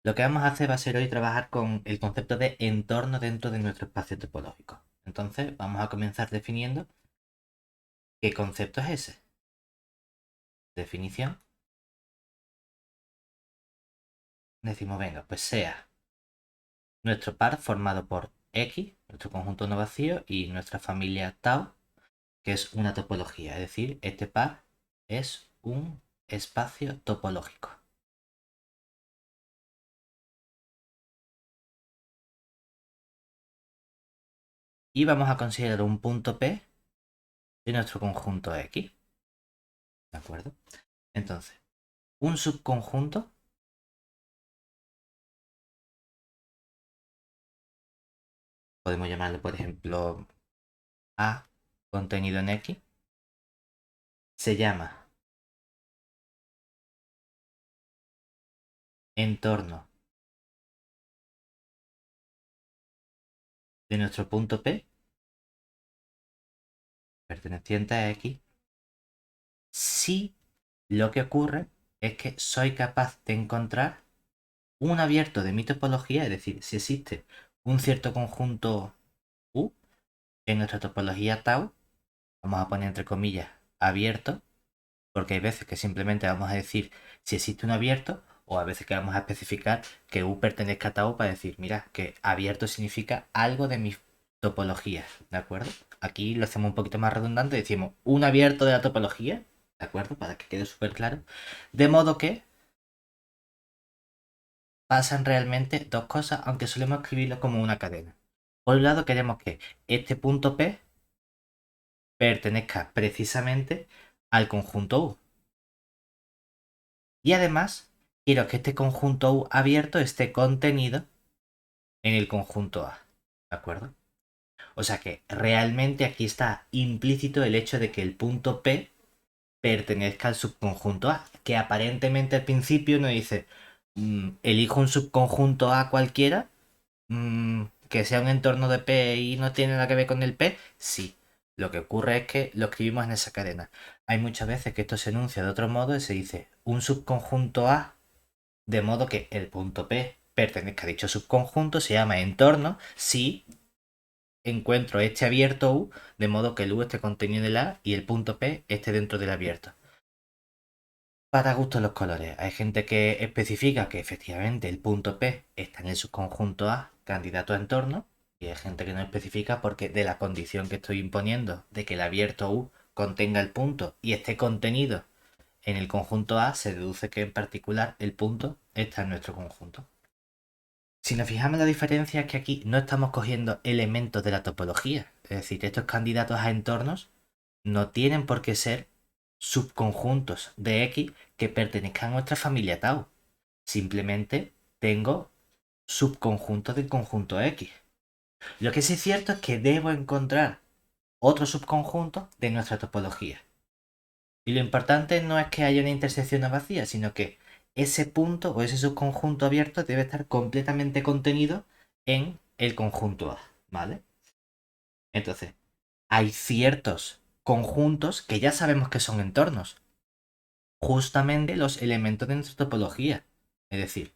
Lo que vamos a hacer va a ser hoy trabajar con el concepto de entorno dentro de nuestro espacio topológico. Entonces vamos a comenzar definiendo qué concepto es ese. Definición. Decimos, venga, pues sea nuestro par formado por X, nuestro conjunto no vacío, y nuestra familia tau, que es una topología. Es decir, este par es un espacio topológico. Y vamos a considerar un punto P de nuestro conjunto X. ¿De acuerdo? Entonces, un subconjunto podemos llamarlo, por ejemplo, A contenido en X, se llama entorno de nuestro punto P perteneciente a X si lo que ocurre es que soy capaz de encontrar un abierto de mi topología, es decir, si existe un cierto conjunto U en nuestra topología tau, vamos a poner entre comillas abierto, porque hay veces que simplemente vamos a decir si existe un abierto, o a veces que vamos a especificar que U pertenezca a tau para decir, mira, que abierto significa algo de mi topología, ¿de acuerdo? Aquí lo hacemos un poquito más redundante, decimos un abierto de la topología, ¿de acuerdo? Para que quede súper claro. De modo que pasan realmente dos cosas, aunque solemos escribirlo como una cadena. Por un lado queremos que este punto P pertenezca precisamente al conjunto U. Y además, quiero que este conjunto U abierto esté contenido en el conjunto A. ¿De acuerdo? O sea que realmente aquí está implícito el hecho de que el punto P pertenezca al subconjunto A. Que aparentemente al principio nos dice, elijo un subconjunto A cualquiera, que sea un entorno de P y no tiene nada que ver con el P. Sí. Lo que ocurre es que lo escribimos en esa cadena. Hay muchas veces que esto se enuncia de otro modo y se dice un subconjunto A de modo que el punto P pertenezca a dicho subconjunto, se llama entorno si encuentro este abierto U, de modo que el U esté contenido en el A y el punto P esté dentro del abierto. Para gustos los colores, hay gente que especifica que efectivamente el punto P está en el subconjunto A, candidato a entorno, y hay gente que no especifica porque de la condición que estoy imponiendo de que el abierto U contenga el punto y esté contenido en el conjunto A, se deduce que en particular el punto está en nuestro conjunto. Si nos fijamos en la diferencia es que aquí no estamos cogiendo elementos de la topología. Es decir, estos candidatos a entornos no tienen por qué ser subconjuntos de X que pertenezcan a nuestra familia tau. Simplemente tengo subconjuntos del conjunto X. Lo que sí es cierto es que debo encontrar otro subconjunto de nuestra topología. Y lo importante no es que haya una intersección vacía, sino que ese punto o ese subconjunto abierto debe estar completamente contenido en el conjunto A, ¿vale? Entonces, hay ciertos conjuntos que ya sabemos que son entornos, justamente los elementos de nuestra topología. Es decir,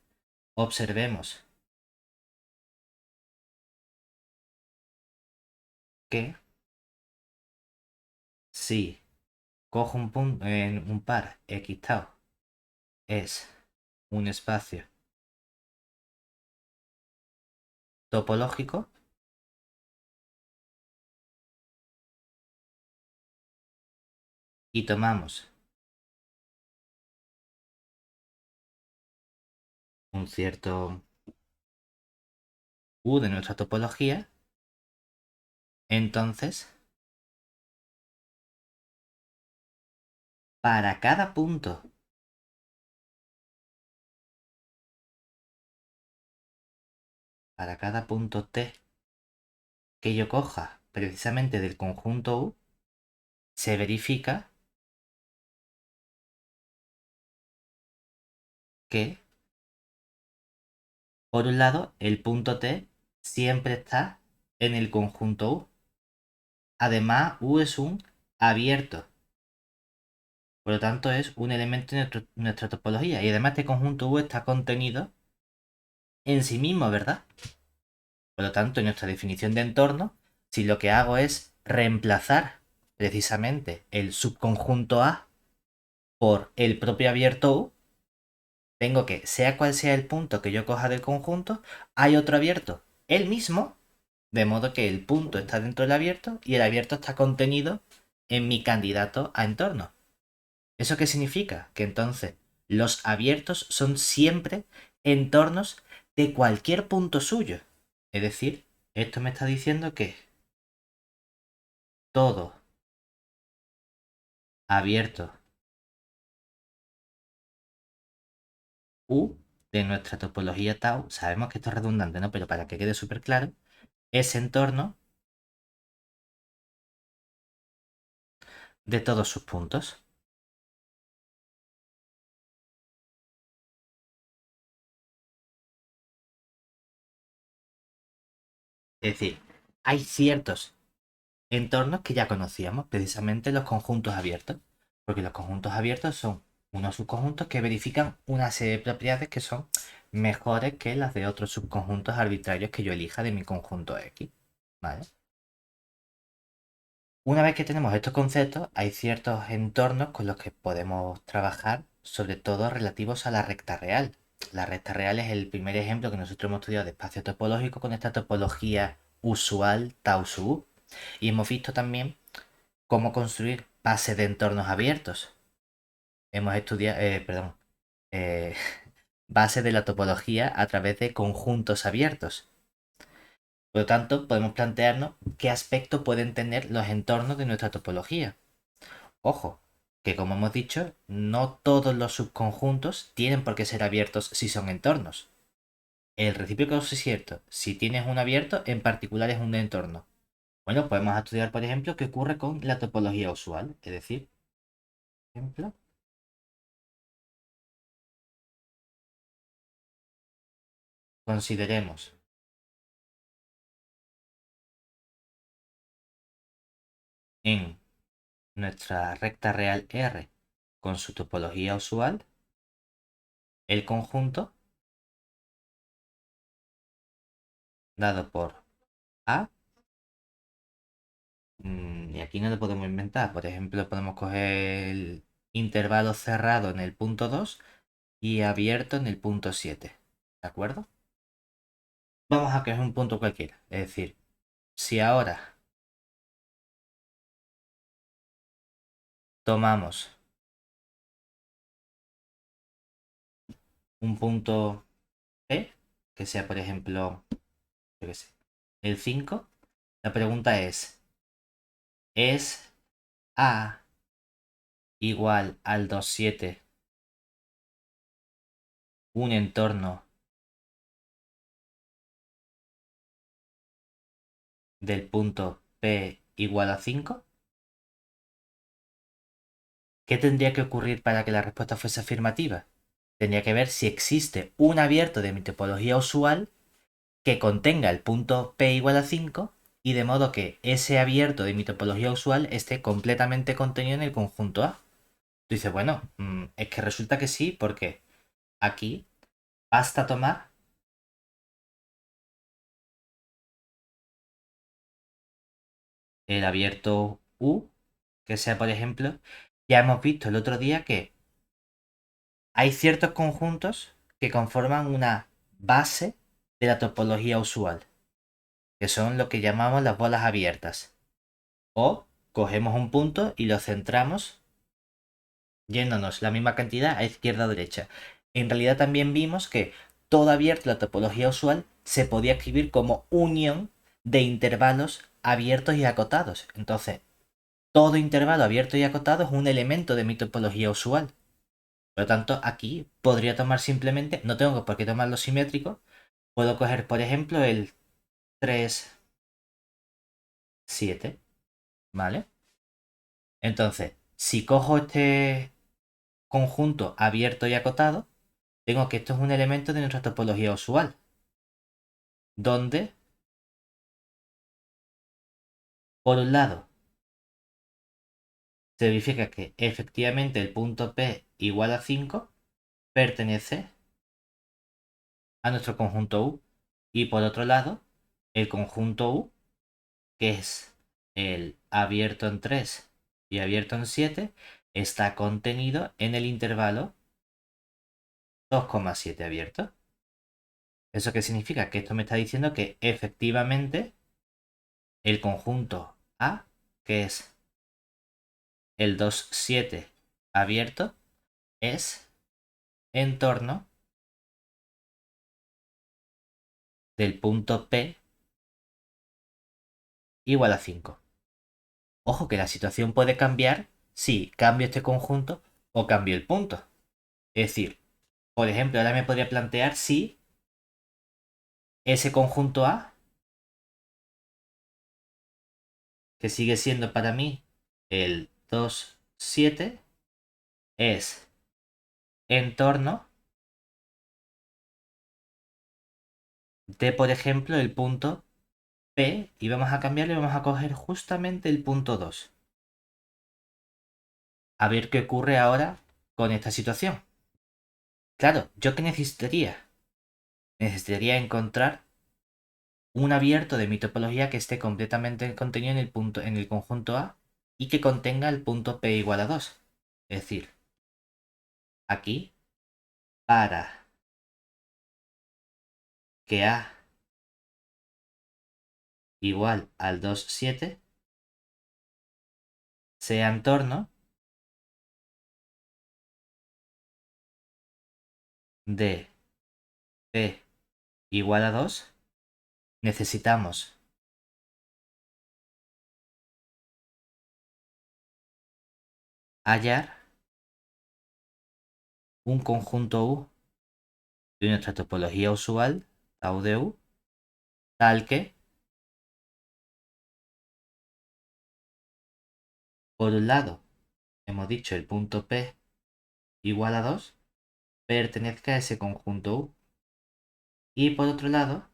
observemos que si cojo un punto en un par X tau es un espacio topológico y tomamos un cierto U de nuestra topología, entonces para cada punto, para cada punto T que yo coja precisamente del conjunto U, se verifica que, por un lado, el punto T siempre está en el conjunto U. Además, U es un abierto. Por lo tanto, es un elemento de nuestra topología. Y además, este conjunto U está contenido en sí mismo, ¿verdad? Por lo tanto, en nuestra definición de entorno, si lo que hago es reemplazar precisamente el subconjunto A por el propio abierto U, tengo que, sea cual sea el punto que yo coja del conjunto, hay otro abierto, el mismo, de modo que el punto está dentro del abierto y el abierto está contenido en mi candidato a entorno. ¿Eso qué significa? Que entonces los abiertos son siempre entornos de cualquier punto suyo. Es decir, esto me está diciendo que todo abierto U de nuestra topología tau, sabemos que esto es redundante, ¿no? Pero para que quede súper claro, es entorno de todos sus puntos. Es decir, hay ciertos entornos que ya conocíamos, precisamente los conjuntos abiertos, porque los conjuntos abiertos son unos subconjuntos que verifican una serie de propiedades que son mejores que las de otros subconjuntos arbitrarios que yo elija de mi conjunto X. ¿Vale? Una vez que tenemos estos conceptos, hay ciertos entornos con los que podemos trabajar, sobre todo relativos a la recta real. La recta real es el primer ejemplo que nosotros hemos estudiado de espacio topológico con esta topología usual tau sub u. Y hemos visto también cómo construir bases de entornos abiertos. Hemos estudiado, perdón, eh, bases de la topología a través de conjuntos abiertos. Por lo tanto, podemos plantearnos qué aspecto pueden tener los entornos de nuestra topología. Ojo, que como hemos dicho, no todos los subconjuntos tienen por qué ser abiertos si son entornos. El recíproco es cierto, si tienes un abierto, en particular es un entorno. Bueno, podemos estudiar, por ejemplo, qué ocurre con la topología usual. Es decir, por ejemplo, consideremos en nuestra recta real R con su topología usual el conjunto dado por A. Y aquí no lo podemos inventar. Por ejemplo, podemos coger el intervalo cerrado en el punto 2 y abierto en el punto 7. ¿De acuerdo? Vamos a coger un punto cualquiera. Es decir, si ahora tomamos un punto P, que sea por ejemplo, yo qué sé, el 5, la pregunta ¿es A igual al 2,7 un entorno del punto P igual a 5? ¿Qué tendría que ocurrir para que la respuesta fuese afirmativa? Tendría que ver si existe un abierto de mi topología usual que contenga el punto P igual a 5 y de modo que ese abierto de mi topología usual esté completamente contenido en el conjunto A. Tú dices, bueno, es que resulta que sí, porque aquí basta tomar el abierto U, que sea, por ejemplo, ya hemos visto el otro día que hay ciertos conjuntos que conforman una base de la topología usual, que son lo que llamamos las bolas abiertas. O cogemos un punto y lo centramos yéndonos la misma cantidad a izquierda o derecha. En realidad también vimos que todo abierto, la topología usual, se podía escribir como unión de intervalos abiertos y acotados. Entonces, todo intervalo abierto y acotado es un elemento de mi topología usual. Por lo tanto, aquí podría tomar simplemente, no tengo por qué tomarlo simétrico, puedo coger, por ejemplo, el 3 7, ¿vale? Entonces, si cojo este conjunto abierto y acotado, tengo que esto es un elemento de nuestra topología usual, donde, por un lado, se verifica que efectivamente el punto P igual a 5 pertenece a nuestro conjunto U. Y por otro lado, el conjunto U, que es el abierto en 3 y abierto en 7, está contenido en el intervalo 2,7 abierto. ¿Eso qué significa? Que esto me está diciendo que efectivamente el conjunto A, que es el 2,7 abierto, es en torno del punto P igual a 5. Ojo que la situación puede cambiar si cambio este conjunto o cambio el punto. Es decir, por ejemplo, ahora me podría plantear si ese conjunto A, que sigue siendo para mí el 2,7, es en torno de, por ejemplo, el punto P, y vamos a cambiarlo y vamos a coger justamente el punto 2. A ver qué ocurre ahora con esta situación. Claro, ¿yo qué necesitaría? Necesitaría encontrar un abierto de mi topología que esté completamente contenido en el conjunto A y que contenga el punto P igual a 2. Es decir, aquí, para que A igual al 2,7 sea en torno de P igual a 2, necesitamos hallar un conjunto U de nuestra topología usual, tau de U, tal que, por un lado, hemos dicho el punto P igual a 2, pertenezca a ese conjunto U. Y por otro lado,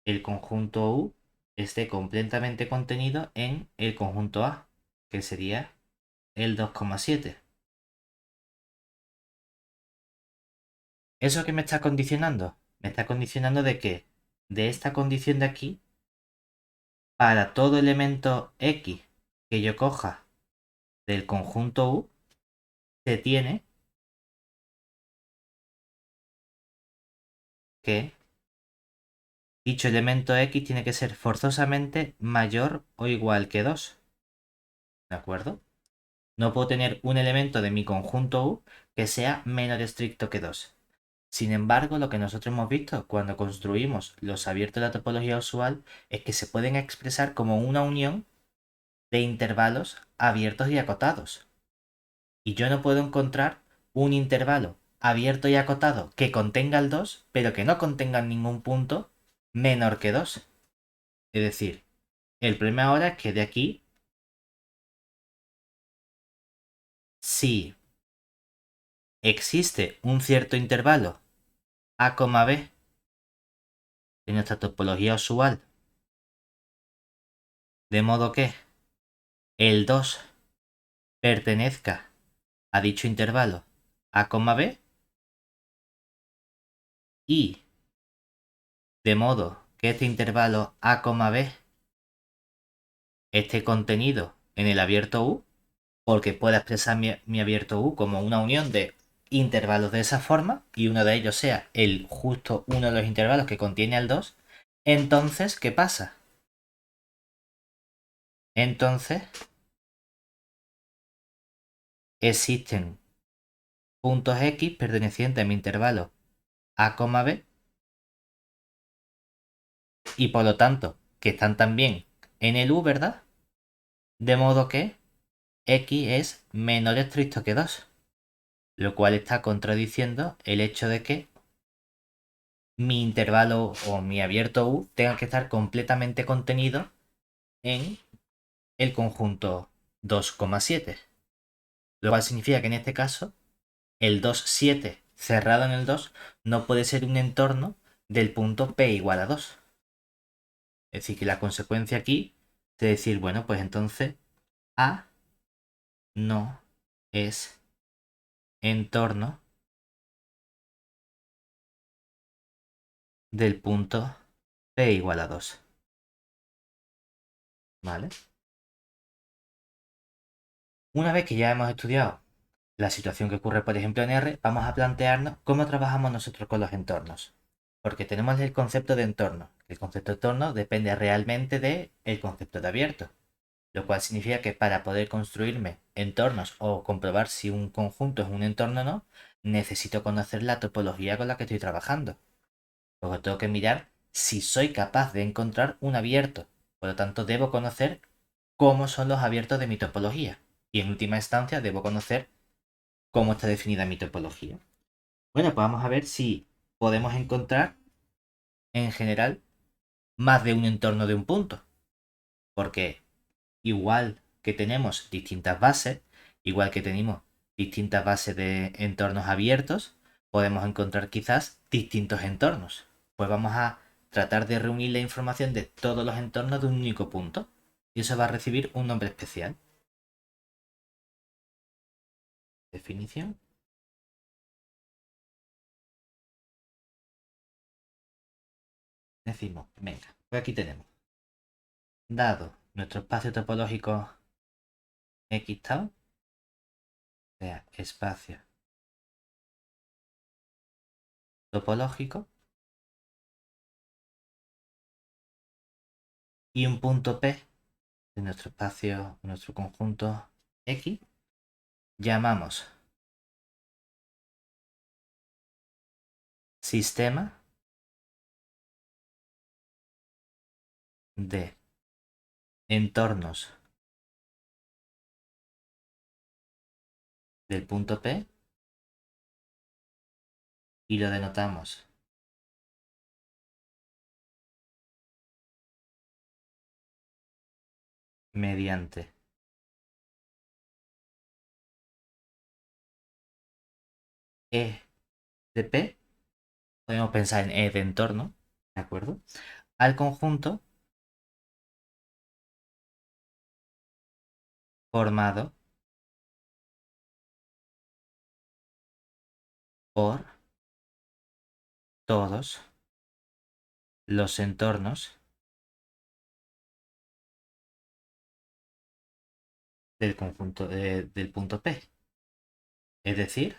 el conjunto U esté completamente contenido en el conjunto A, que sería el 2,7. ¿Eso qué me está condicionando? Me está condicionando de que de esta condición de aquí, para todo elemento X que yo coja del conjunto U, se tiene que dicho elemento X tiene que ser forzosamente mayor o igual que 2. ¿De acuerdo? No puedo tener un elemento de mi conjunto U que sea menor estricto que 2. Sin embargo, lo que nosotros hemos visto cuando construimos los abiertos de la topología usual es que se pueden expresar como una unión de intervalos abiertos y acotados. Y yo no puedo encontrar un intervalo abierto y acotado que contenga el 2, pero que no contenga ningún punto menor que 2. Es decir, el problema ahora es que de aquí, si existe un cierto intervalo a, b de nuestra topología usual, de modo que el 2 pertenezca a dicho intervalo a, b, y de modo que este intervalo a, b esté contenido en el abierto U, porque pueda expresar mi abierto U como una unión de intervalos de esa forma y uno de ellos sea el justo uno de los intervalos que contiene al 2, entonces, ¿qué pasa? Entonces, existen puntos X pertenecientes a mi intervalo a, b, y por lo tanto que están también en el U, ¿verdad? De modo que X es menor estricto que 2, lo cual está contradiciendo el hecho de que mi intervalo o mi abierto U tenga que estar completamente contenido en el conjunto 2,7, lo cual significa que en este caso el 2,7 cerrado en el 2 no puede ser un entorno del punto P igual a 2. Es decir, que la consecuencia aquí es decir, bueno, pues entonces A no es entorno del punto P igual a 2. ¿Vale? Una vez que ya hemos estudiado la situación que ocurre, por ejemplo, en R, vamos a plantearnos cómo trabajamos nosotros con los entornos. Porque tenemos el concepto de entorno. El concepto de entorno depende realmente del concepto de abierto. Lo cual significa que para poder construirme entornos o comprobar si un conjunto es un entorno o no, necesito conocer la topología con la que estoy trabajando. Luego tengo que mirar si soy capaz de encontrar un abierto. Por lo tanto, debo conocer cómo son los abiertos de mi topología. Y en última instancia, debo conocer cómo está definida mi topología. Bueno, pues vamos a ver si podemos encontrar, en general, más de un entorno de un punto. Porque igual que tenemos distintas bases, igual que tenemos distintas bases de entornos abiertos, podemos encontrar quizás distintos entornos. Pues vamos a tratar de reunir la información de todos los entornos de un único punto. Y eso va a recibir un nombre especial. Definición. Decimos, venga, pues aquí tenemos. Dado nuestro espacio topológico X tau, sea espacio topológico, y un punto P de nuestro espacio, nuestro conjunto X, llamamos sistema de entornos del punto P y lo denotamos mediante E de P. Podemos pensar en E de entorno, ¿de acuerdo? Al conjunto formado por todos los entornos del conjunto del punto P. Es decir,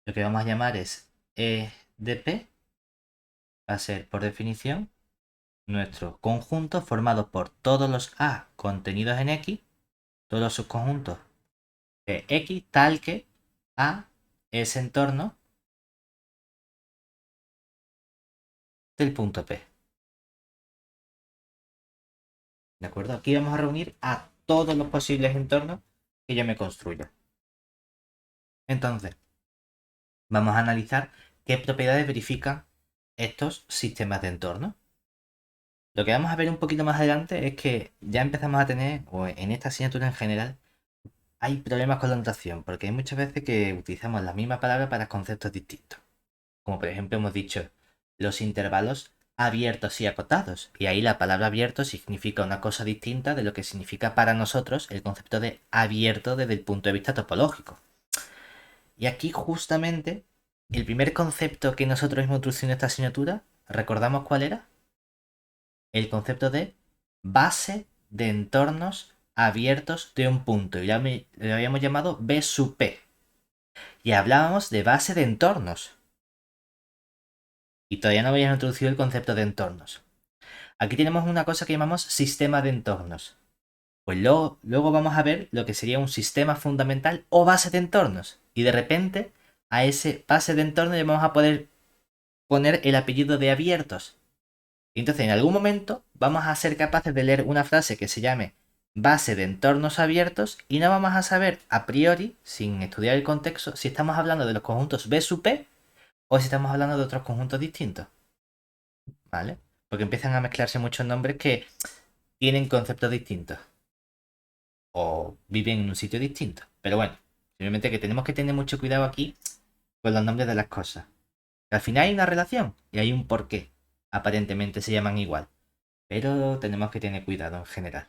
lo que vamos a llamar es E de P, va a ser por definición nuestro conjunto formado por todos los A contenidos en X, todos los subconjuntos de X, tal que A es entorno del punto P. ¿De acuerdo? Aquí vamos a reunir a todos los posibles entornos que yo me construya. Entonces, vamos a analizar qué propiedades verifican estos sistemas de entorno. Lo que vamos a ver un poquito más adelante es que ya empezamos a tener, o en esta asignatura en general, hay problemas con la notación, porque hay muchas veces que utilizamos la misma palabra para conceptos distintos. Como por ejemplo hemos dicho los intervalos abiertos y acotados. Y ahí la palabra abierto significa una cosa distinta de lo que significa para nosotros el concepto de abierto desde el punto de vista topológico. Y aquí justamente el primer concepto que nosotros hemos introducido en esta asignatura, ¿recordamos cuál era? El concepto de base de entornos abiertos de un punto. Y lo habíamos llamado B sub P. Y hablábamos de base de entornos. Y todavía no habíamos introducido el concepto de entornos. Aquí tenemos una cosa que llamamos sistema de entornos. Pues luego vamos a ver lo que sería un sistema fundamental o base de entornos. Y de repente a ese base de entornos le vamos a poder poner el apellido de abiertos. Y entonces en algún momento vamos a ser capaces de leer una frase que se llame base de entornos abiertos y no vamos a saber a priori, sin estudiar el contexto, si estamos hablando de los conjuntos B sub P o si estamos hablando de otros conjuntos distintos. ¿Vale? Porque empiezan a mezclarse muchos nombres que tienen conceptos distintos o viven en un sitio distinto. Pero bueno, simplemente que tenemos que tener mucho cuidado aquí con los nombres de las cosas. Al final hay una relación y hay un porqué. Aparentemente se llaman igual, pero tenemos que tener cuidado en general.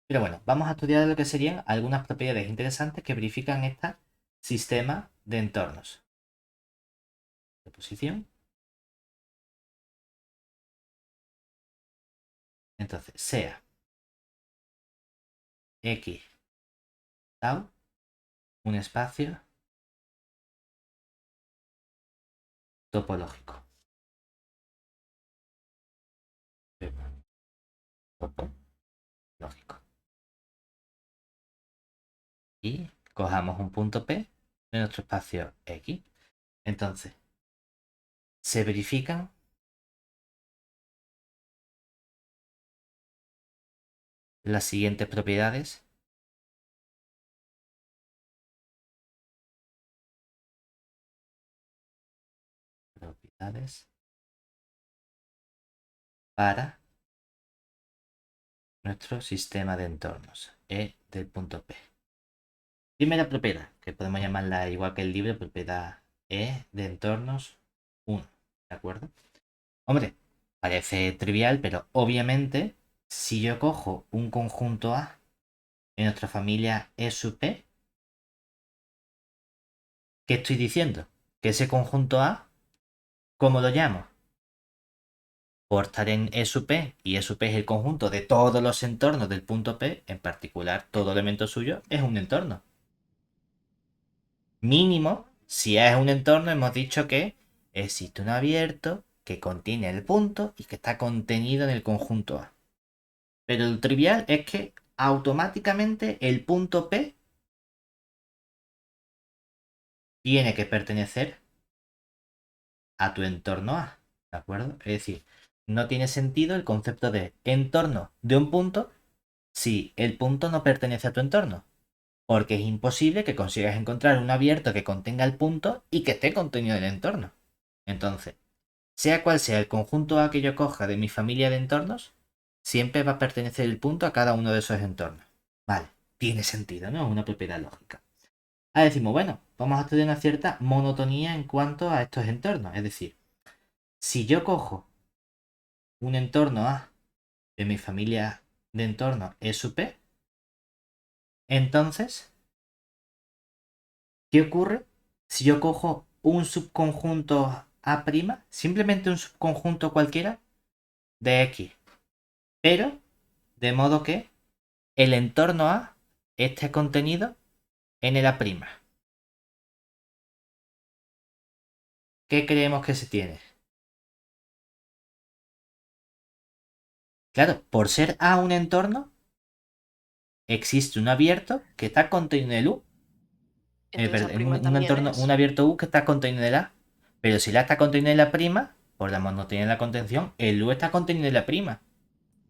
Pero bueno, vamos a estudiar lo que serían algunas propiedades interesantes que verifican este sistema de entornos. posición. Entonces, sea X tau un espacio topológico. Topológico. Y cojamos un punto P de nuestro espacio X. Entonces, se verifican las siguientes propiedades para nuestro sistema de entornos E del punto P. Primera propiedad, que podemos llamarla igual que el libro, propiedad E de entornos 1, ¿de acuerdo? Hombre, parece trivial, pero obviamente si yo cojo un conjunto A en nuestra familia E sub P, ¿qué estoy diciendo? Que ese conjunto A, ¿cómo lo llamo? Por estar en E sub P, y E sub P es el conjunto de todos los entornos del punto P, en particular todo elemento suyo es un entorno. Mínimo, si es un entorno, hemos dicho que existe un abierto que contiene el punto y que está contenido en el conjunto A. Pero lo trivial es que automáticamente el punto P tiene que pertenecer a tu entorno A, ¿de acuerdo? Es decir, no tiene sentido el concepto de entorno de un punto si el punto no pertenece a tu entorno. Porque es imposible que consigas encontrar un abierto que contenga el punto y que esté contenido en el entorno. Entonces, sea cual sea el conjunto A que yo coja de mi familia de entornos, siempre va a pertenecer el punto a cada uno de esos entornos. Vale, tiene sentido, ¿no? Es una propiedad lógica. Ahora decimos, bueno, vamos a tener una cierta monotonía en cuanto a estos entornos. Es decir, si yo cojo un entorno A de mi familia de entornos E sub P, entonces, ¿qué ocurre si yo cojo un subconjunto A', simplemente un subconjunto cualquiera de X, pero de modo que el entorno A esté contenido en el A'? ¿Qué creemos que se tiene? Claro, por ser A un entorno, existe un abierto que está contenido en el U. Entonces A' Un también entorno, es. un abierto U que está contenido en el A. Pero si la está contenido en la prima, por la monotonía de la contención, el U está contenido en la prima.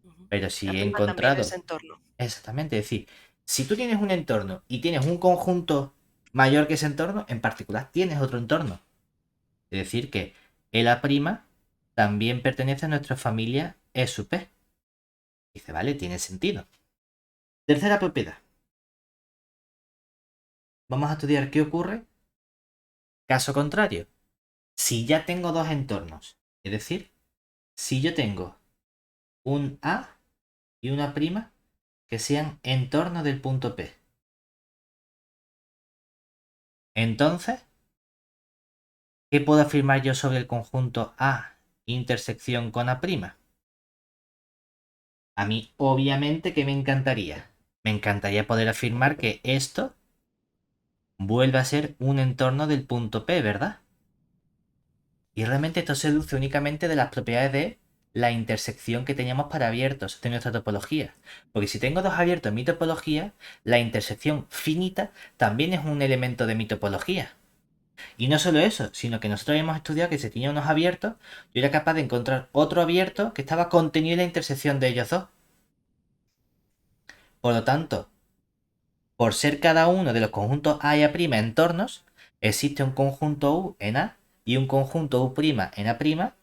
Ujú. Pero A' si he también es encontrado. entorno. Exactamente, es decir, si tú tienes un entorno y tienes un conjunto mayor que ese entorno, en particular tienes otro entorno. Es decir, que el A' también pertenece a nuestra familia E sub P. Dice, vale, tiene sentido. Tercera propiedad. Vamos a estudiar qué ocurre. Caso contrario, si ya tengo dos entornos, es decir, si yo tengo un A y una prima que sean entorno del punto P, entonces, ¿qué puedo afirmar yo sobre el conjunto A intersección con A'? A mí, obviamente, que me encantaría. Me encantaría poder afirmar que esto vuelve a ser un entorno del punto P, ¿verdad? Y realmente esto se deduce únicamente de las propiedades de la intersección que teníamos para abiertos de nuestra topología. Porque si tengo dos abiertos en mi topología, la intersección finita también es un elemento de mi topología. Y no solo eso, sino que nosotros habíamos estudiado que si tenía unos abiertos, yo era capaz de encontrar otro abierto que estaba contenido en la intersección de ellos dos. Por lo tanto, por ser cada uno de los conjuntos A y A' entornos, existe un conjunto U en A y un conjunto U' en A',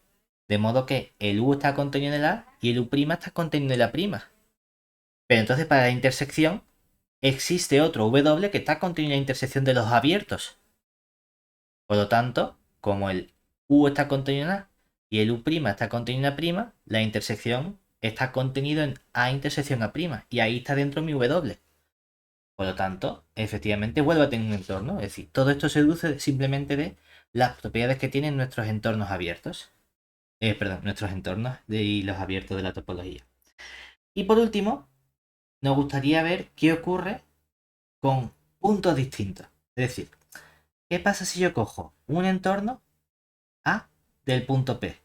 de modo que el U está contenido en el A y el U' está contenido en la prima. Pero entonces para la intersección existe otro W que está contenido en la intersección de los abiertos. Por lo tanto, como el U está contenido en A y el U' está contenido en A', la intersección está contenido en A intersección A', y ahí está dentro mi W. Por lo tanto, efectivamente vuelve a tener un entorno. Es decir, todo esto se deduce simplemente de las propiedades que tienen nuestros entornos abiertos. Perdón, nuestros entornos y los abiertos de la topología. Y por último, nos gustaría ver qué ocurre con puntos distintos. Es decir, ¿qué pasa si yo cojo un entorno A del punto P?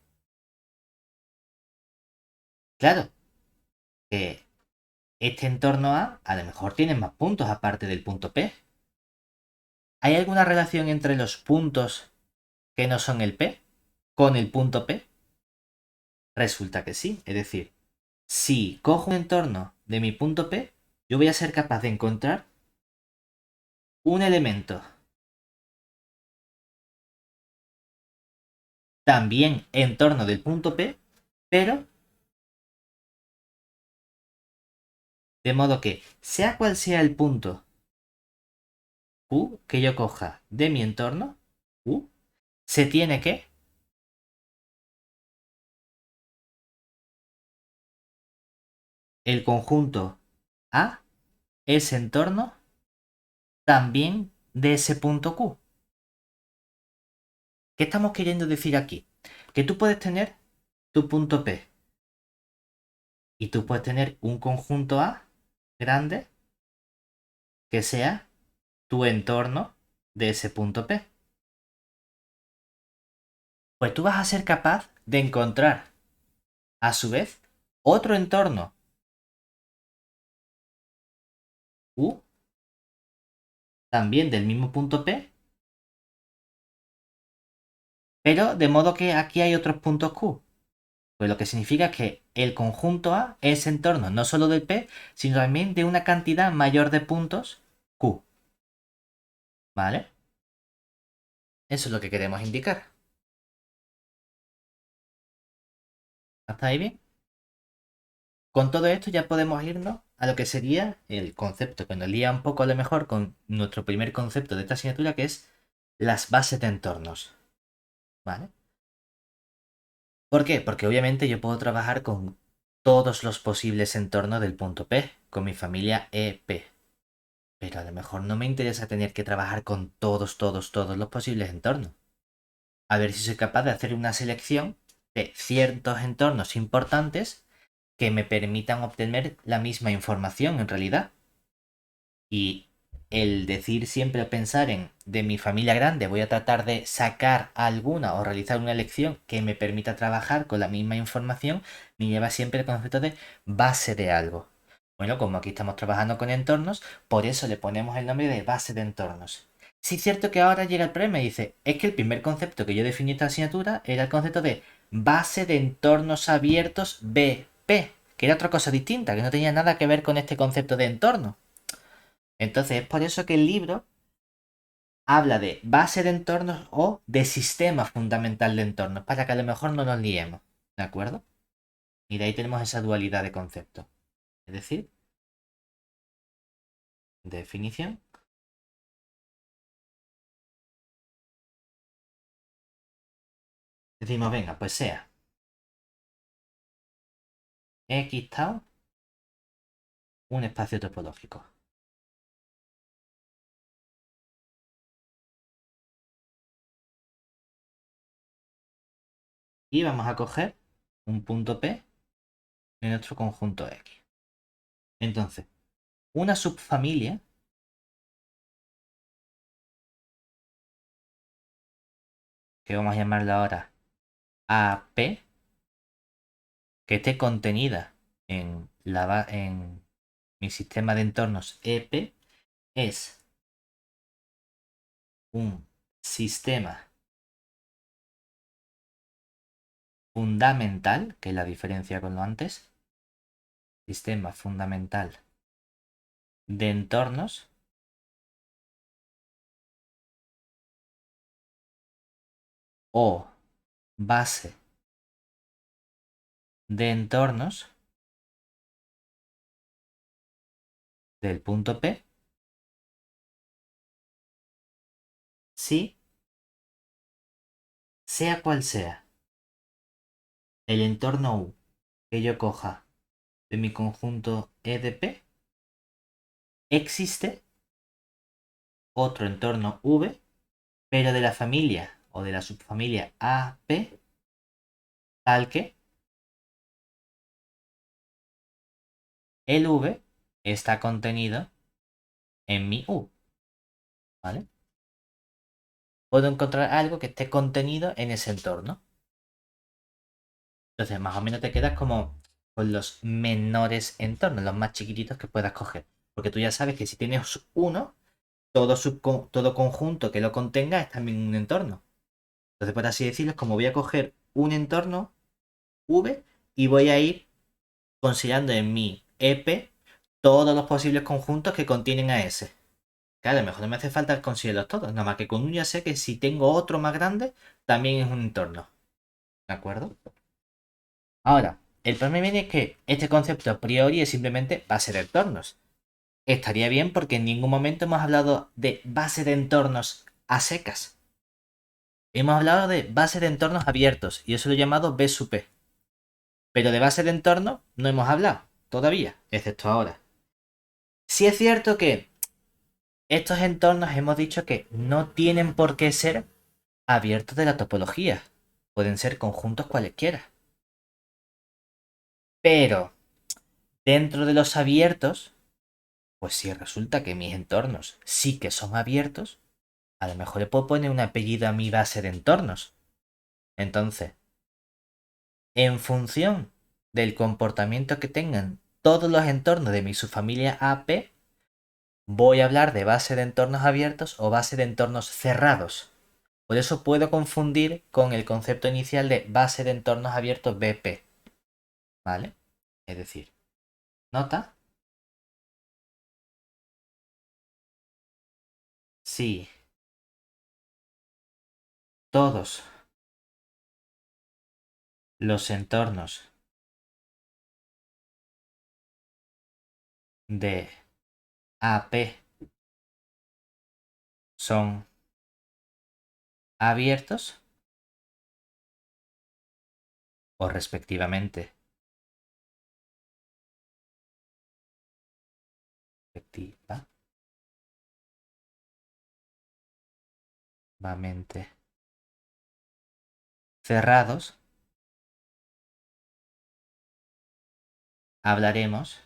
Claro, que este entorno A lo mejor tiene más puntos aparte del punto P. ¿Hay alguna relación entre los puntos que no son el P con el punto P? Resulta que sí. Es decir, si cojo un entorno de mi punto P, yo voy a ser capaz de encontrar un elemento también en torno del punto P, pero de modo que, sea cual sea el punto Q que yo coja de mi entorno, Q, se tiene que el conjunto A es entorno también de ese punto Q. ¿Qué estamos queriendo decir aquí? Que tú puedes tener tu punto P y tú puedes tener un conjunto A grande que sea tu entorno de ese punto P. Pues tú vas a ser capaz de encontrar, a su vez, otro entorno U, también del mismo punto P, pero de modo que aquí hay otros puntos Q. Pues lo que significa que el conjunto A es en torno no solo del P, sino también de una cantidad mayor de puntos Q. ¿Vale? Eso es lo que queremos indicar. ¿Hasta ahí bien? Con todo esto ya podemos irnos a lo que sería el concepto que nos lía un poco a lo mejor con nuestro primer concepto de esta asignatura, que es las bases de entornos. ¿Vale? ¿Por qué? Porque obviamente yo puedo trabajar con todos los posibles entornos del punto P, con mi familia EP. Pero a lo mejor no me interesa tener que trabajar con todos los posibles entornos. A ver si soy capaz de hacer una selección de ciertos entornos importantes que me permitan obtener la misma información en realidad. Y el decir siempre o pensar en de mi familia grande voy a tratar de sacar alguna o realizar una elección que me permita trabajar con la misma información me lleva siempre al concepto de base de algo. Bueno, como aquí estamos trabajando con entornos, por eso le ponemos el nombre de base de entornos. Sí es cierto que ahora llega el problema y dice, es que el primer concepto que yo definí esta asignatura era el concepto de base de entornos abiertos BP, que era otra cosa distinta, que no tenía nada que ver con este concepto de entorno. Entonces es por eso que el libro habla de base de entornos o de sistema fundamental de entornos, para que a lo mejor no nos liemos, ¿de acuerdo? Y de ahí tenemos esa dualidad de conceptos. Es decir, definición. Decimos, venga, pues sea X tau un espacio topológico. Y vamos a coger un punto P en nuestro conjunto X. Entonces, una subfamilia, que vamos a llamarla ahora AP, que esté contenida en mi sistema de entornos EP, es un sistema fundamental, que es la diferencia con lo antes, sistema fundamental de entornos o base de entornos del punto P si, sea cual sea el entorno U que yo coja de mi conjunto EDP, existe otro entorno V, pero de la familia o de la subfamilia AP, tal que el V está contenido en mi U, ¿vale? Puedo encontrar algo que esté contenido en ese entorno. Entonces, más o menos te quedas como con los menores entornos, los más chiquititos que puedas coger. Porque tú ya sabes que si tienes uno, todo conjunto que lo contenga es también un entorno. Entonces, por así decirlo, es como voy a coger un entorno V y voy a ir considerando en mi EP todos los posibles conjuntos que contienen a ese. Claro, a lo mejor no me hace falta considerarlos todos, nada más que con uno ya sé que si tengo otro más grande, también es un entorno. ¿De acuerdo? Ahora, el problema viene es que este concepto a priori es simplemente base de entornos. Estaría bien porque en ningún momento hemos hablado de base de entornos a secas. Hemos hablado de base de entornos abiertos y eso lo he llamado B sub P. Pero de base de entorno no hemos hablado todavía, excepto ahora. Sí es cierto que estos entornos hemos dicho que no tienen por qué ser abiertos de la topología. Pueden ser conjuntos cualesquiera. Pero dentro de los abiertos, pues si resulta que mis entornos sí que son abiertos, a lo mejor le puedo poner un apellido a mi base de entornos. Entonces, en función del comportamiento que tengan todos los entornos de mi subfamilia AP, voy a hablar de base de entornos abiertos o base de entornos cerrados. Por eso puedo confundir con el concepto inicial de base de entornos abiertos BP. ¿Vale? Es decir, nota si todos los entornos de AP son abiertos o respectivamente cerrados, hablaremos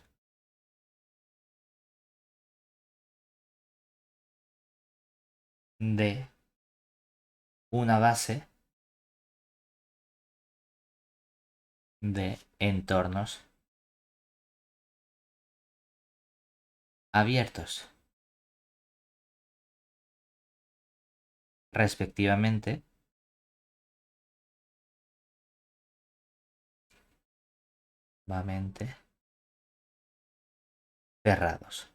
de una base de entornos abiertos, respectivamente, cerrados.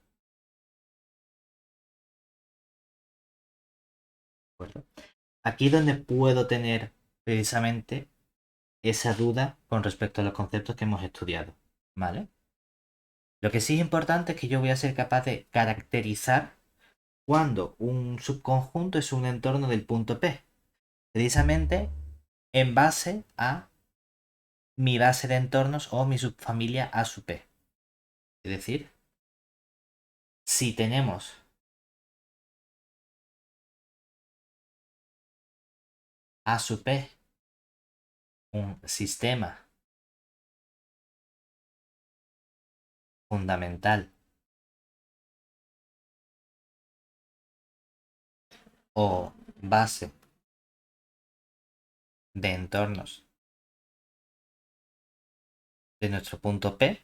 ¿De acuerdo? Aquí es donde puedo tener precisamente esa duda con respecto a los conceptos que hemos estudiado, ¿vale? Lo que sí es importante es que yo voy a ser capaz de caracterizar cuando un subconjunto es un entorno del punto P, precisamente en base a mi base de entornos o mi subfamilia A sub P. Es decir, si tenemos A sub P un sistema fundamental o base de entornos de nuestro punto P,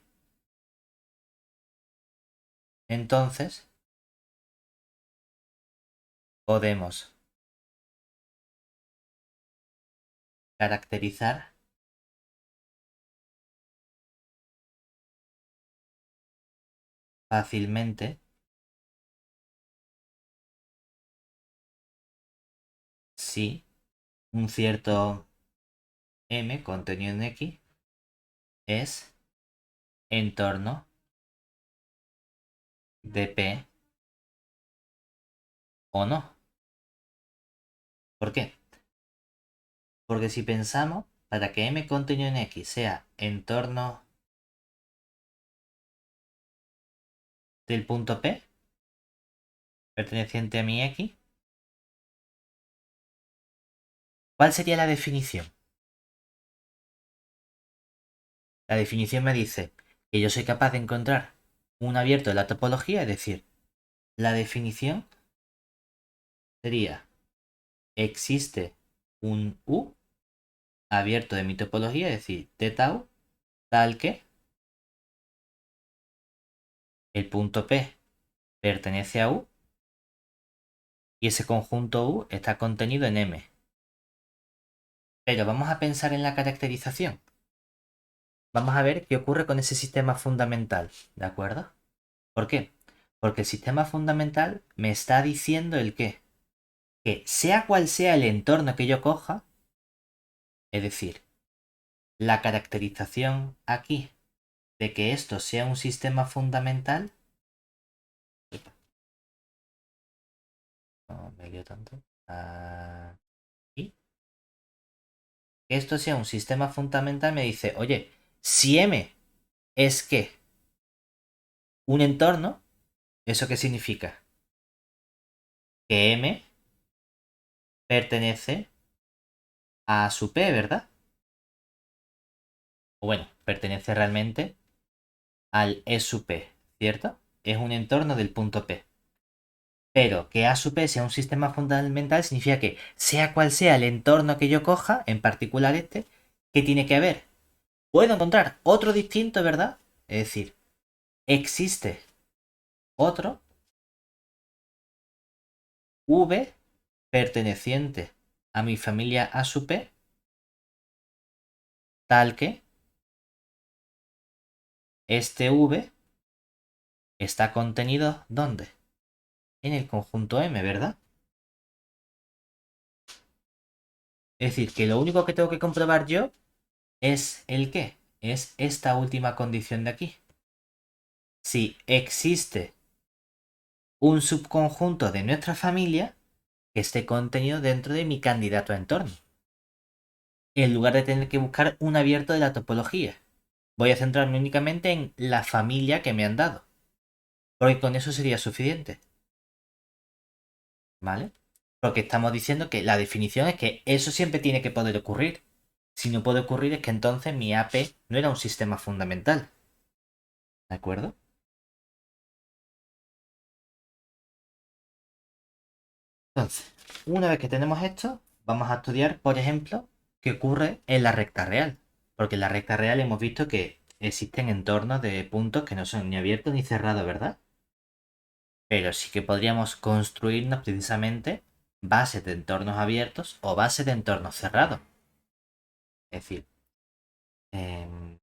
entonces podemos caracterizar fácilmente si un cierto M contenido en X es entorno de P o no. ¿Por qué? Porque si pensamos, para que M contenido en X sea entorno del punto P, perteneciente a mi X, ¿Cuál sería la definición? La definición me dice que yo soy capaz de encontrar un abierto de la topología, es decir, la definición sería existe un U abierto de mi topología, es decir, de tau, tal que el punto P pertenece a U y ese conjunto U está contenido en M. Pero vamos a pensar en la caracterización. Vamos a ver qué ocurre con ese sistema fundamental, ¿de acuerdo? ¿Por qué? Porque el sistema fundamental me está diciendo el qué. Que sea cual sea el entorno que yo coja, es decir, la caracterización aquí de que esto sea un sistema fundamental. No me lío tanto. Aquí. Que esto sea un sistema fundamental me dice, oye, si M es que un entorno, ¿eso qué significa? Que M pertenece a su P, ¿verdad? O bueno, pertenece realmente al E sub P, ¿cierto? Es un entorno del punto P. Pero que A sub P sea un sistema fundamental significa que sea cual sea el entorno que yo coja, en particular este, ¿qué tiene que haber? Puedo encontrar otro distinto, ¿verdad? Es decir, existe otro V perteneciente a mi familia A sub P, tal que este V está contenido ¿dónde? En el conjunto M, ¿verdad? Es decir, que lo único que tengo que comprobar yo es el qué. Es esta última condición de aquí. Si existe un subconjunto de nuestra familia que esté contenido dentro de mi candidato a entorno. En lugar de tener que buscar un abierto de la topología. Voy a centrarme únicamente en la familia que me han dado. Porque con eso sería suficiente. ¿Vale? Porque estamos diciendo que la definición es que eso siempre tiene que poder ocurrir. Si no puede ocurrir es que entonces mi AP no era un sistema fundamental. ¿De acuerdo? Entonces, una vez que tenemos esto, vamos a estudiar, por ejemplo, qué ocurre en la recta real. Porque en la recta real hemos visto que existen entornos de puntos que no son ni abiertos ni cerrados, ¿verdad? Pero sí que podríamos construirnos precisamente bases de entornos abiertos o bases de entornos cerrados. Es decir, em,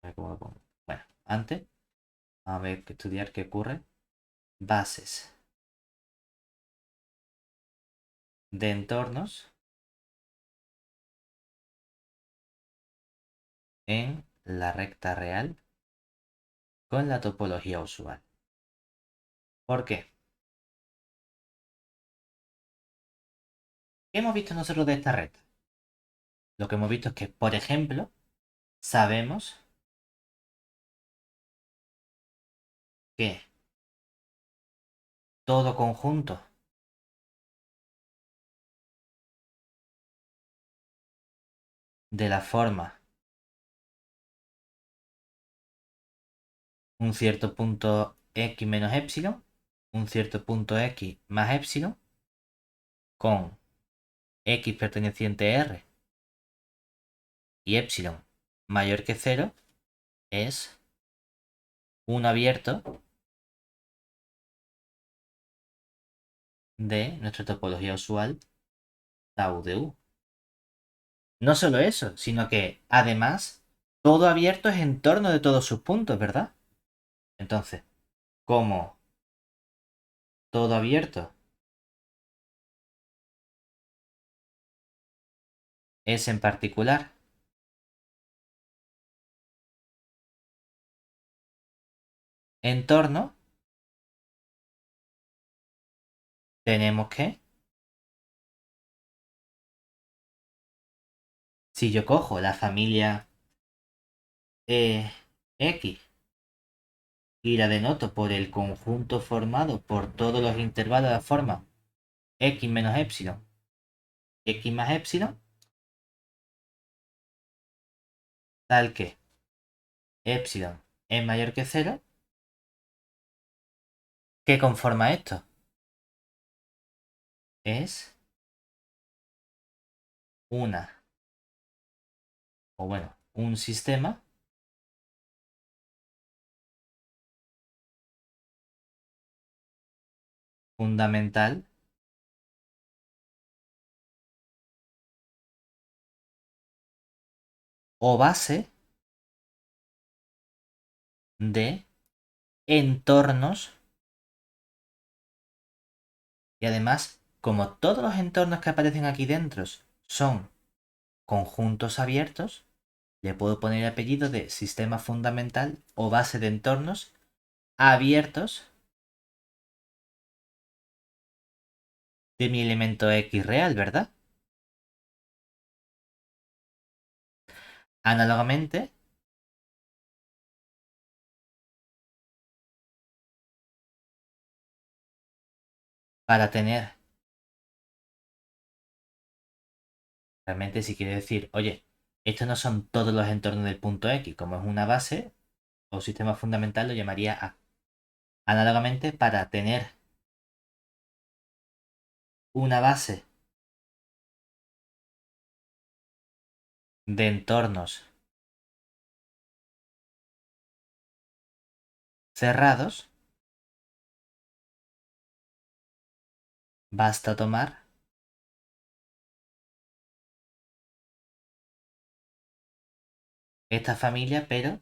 a ver cómo lo pongo. Bueno, antes, vamos a ver que estudiar qué ocurre. Bases de entornos en la recta real con la topología usual. ¿Por qué? ¿Qué hemos visto nosotros de esta recta? Lo que hemos visto es que, por ejemplo, sabemos que todo conjunto de la forma un cierto punto x menos epsilon, un cierto punto x más epsilon, con x perteneciente a R y epsilon mayor que 0, es un abierto de nuestra topología usual tau de U. No solo eso, sino que además todo abierto es en torno de todos sus puntos, ¿verdad? Entonces, como todo abierto es en particular entorno, tenemos que, si yo cojo la familia X y la denoto por el conjunto formado por todos los intervalos de la forma x menos epsilon x más epsilon, tal que epsilon es mayor que 0. ¿Qué conforma esto? Es un sistema fundamental o base de entornos. Y además, como todos los entornos que aparecen aquí dentro son conjuntos abiertos, le puedo poner el apellido de sistema fundamental o base de entornos abiertos de mi elemento X real, ¿verdad? Análogamente, para tener, realmente si quiere decir, oye, estos no son todos los entornos del punto X, como es una base o sistema fundamental lo llamaría A. Análogamente, para tener una base de entornos cerrados, basta tomar esta familia, pero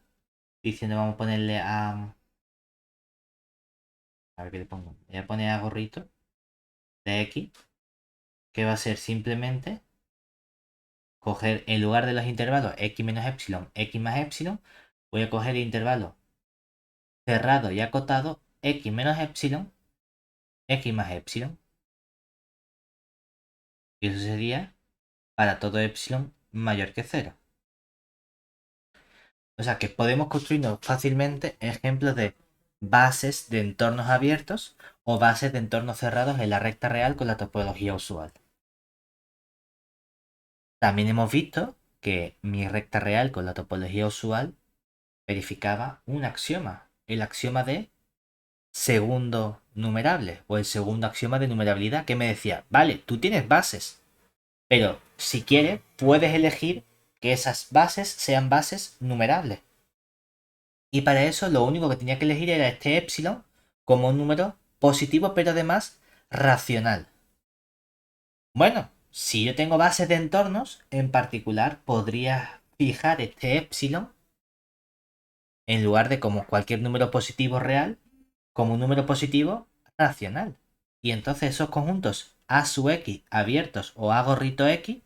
diciendo vamos a ponerle a ver qué le pongo. Voy a poner a gorrito de X, que va a ser simplemente coger en lugar de los intervalos X menos epsilon, X más epsilon, voy a coger el intervalo cerrado y acotado X menos epsilon, X más epsilon. Y eso sería para todo epsilon mayor que 0. O sea que podemos construirnos fácilmente ejemplos de bases de entornos abiertos o bases de entornos cerrados en la recta real con la topología usual. También hemos visto que mi recta real con la topología usual verificaba un axioma, el axioma de segundo numerable o el segundo axioma de numerabilidad que me decía, vale, tú tienes bases, pero si quieres puedes elegir que esas bases sean bases numerables. Y para eso lo único que tenía que elegir era este epsilon como un número positivo pero además racional. Bueno, si yo tengo bases de entornos, en particular podría fijar este epsilon en lugar de como cualquier número positivo real, como un número positivo racional. Y entonces esos conjuntos A sub X abiertos o A gorrito X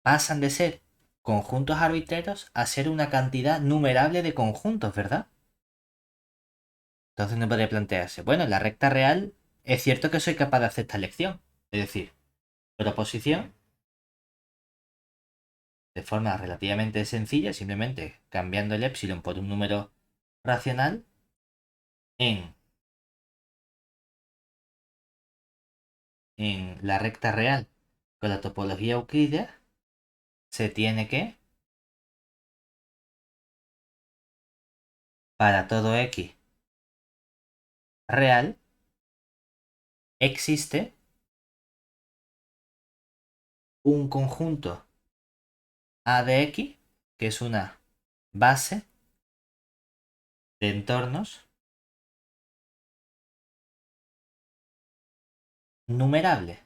pasan de ser conjuntos arbitrarios a ser una cantidad numerable de conjuntos, ¿verdad? Entonces no podría plantearse, bueno, en la recta real es cierto que soy capaz de hacer esta elección. Es decir, proposición de forma relativamente sencilla, simplemente cambiando el epsilon por un número racional en la recta real con la topología euclídea, se tiene que, para todo X real, existe un conjunto A de X, que es una base de entornos numerable.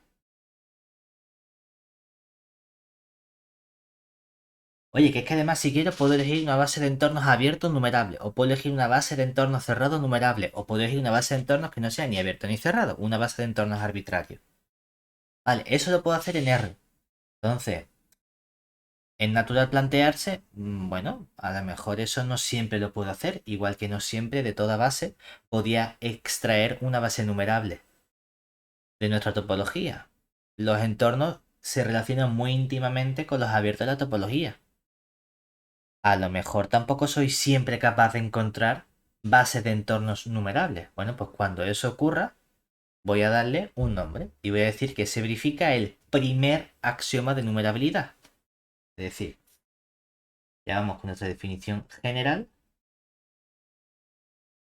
Oye, que es que además si quiero puedo elegir una base de entornos abiertos numerable, o puedo elegir una base de entornos cerrados numerable, o puedo elegir una base de entornos que no sea ni abierto ni cerrado, una base de entornos arbitrario. Vale, eso lo puedo hacer en R. Entonces, es natural plantearse, bueno, a lo mejor eso no siempre lo puedo hacer, igual que no siempre de toda base podía extraer una base numerable de nuestra topología. Los entornos se relacionan muy íntimamente con los abiertos de la topología. A lo mejor tampoco soy siempre capaz de encontrar bases de entornos numerables. Bueno, pues cuando eso ocurra, voy a darle un nombre y voy a decir que se verifica el primer axioma de numerabilidad. Es decir, ya vamos con nuestra definición general,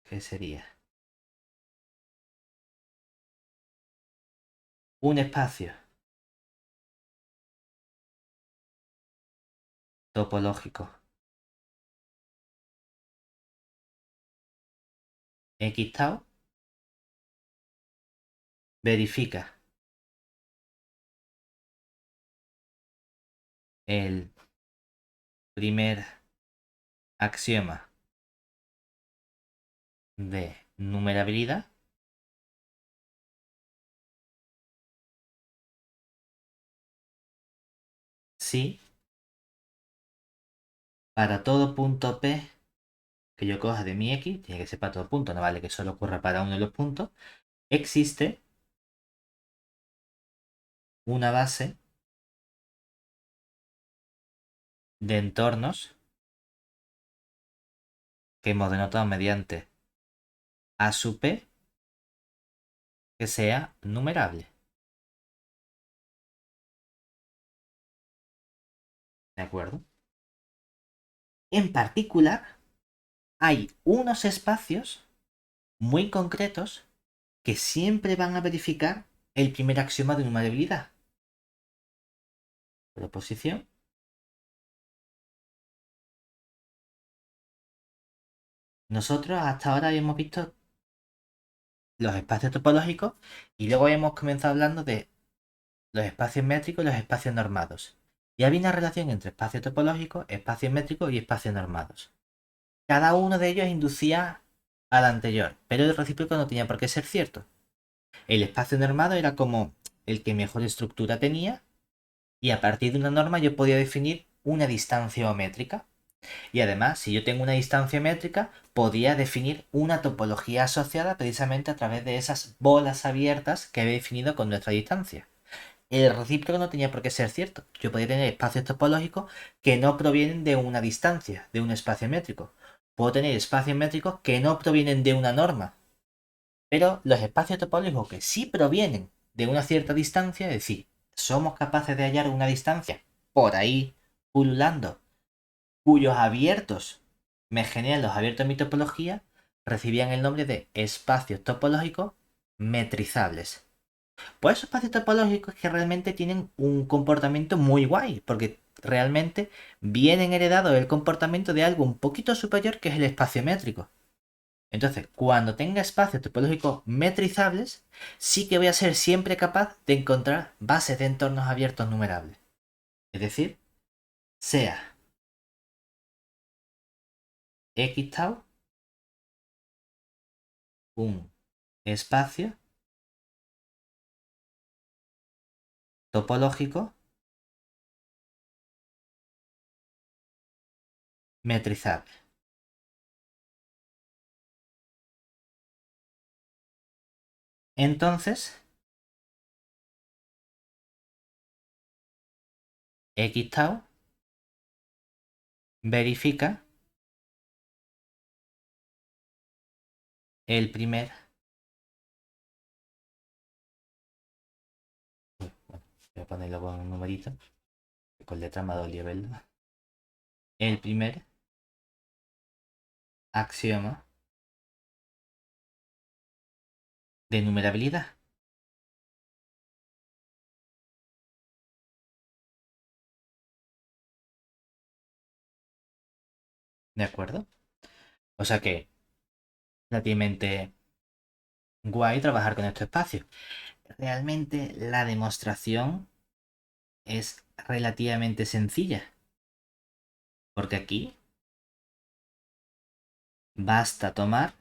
que sería un espacio topológico X tau verifica el primer axioma de numerabilidad si para todo punto P que yo coja de mi X, tiene que ser para todo punto, no vale que solo ocurra para uno de los puntos, existe una base de entornos que hemos denotado mediante A sub P que sea numerable. ¿De acuerdo? En particular, hay unos espacios muy concretos que siempre van a verificar el primer axioma de numerabilidad. Proposición. Nosotros hasta ahora hemos visto los espacios topológicos y luego hemos comenzado hablando de los espacios métricos y los espacios normados. Y había una relación entre espacios topológicos, espacios métricos y espacios normados. Cada uno de ellos inducía al anterior, pero el recíproco no tenía por qué ser cierto. El espacio normado era como el que mejor estructura tenía y a partir de una norma yo podía definir una distancia métrica. Y además, si yo tengo una distancia métrica, podía definir una topología asociada precisamente a través de esas bolas abiertas que había definido con nuestra distancia. El recíproco no tenía por qué ser cierto. Yo podría tener espacios topológicos que no provienen de una distancia, de un espacio métrico. Puedo tener espacios métricos que no provienen de una norma. Pero los espacios topológicos que sí provienen de una cierta distancia, es decir, somos capaces de hallar una distancia por ahí pululando, cuyos abiertos me generan los abiertos de mi topología, recibían el nombre de espacios topológicos metrizables. Pues esos espacios topológicos que realmente tienen un comportamiento muy guay, porque realmente vienen heredados del comportamiento de algo un poquito superior que es el espacio métrico. Entonces, cuando tenga espacios topológicos metrizables, sí que voy a ser siempre capaz de encontrar bases de entornos abiertos numerables. Es decir, sea X tau un espacio topológico metrizable. Entonces, X tau verifica el primer. Bueno, voy a ponerlo con un numerito, que con letra me dolió verlo. El primer axioma de numerabilidad. ¿De acuerdo? O sea que, relativamente guay trabajar con estos espacios. Realmente la demostración es relativamente sencilla. Porque aquí basta tomar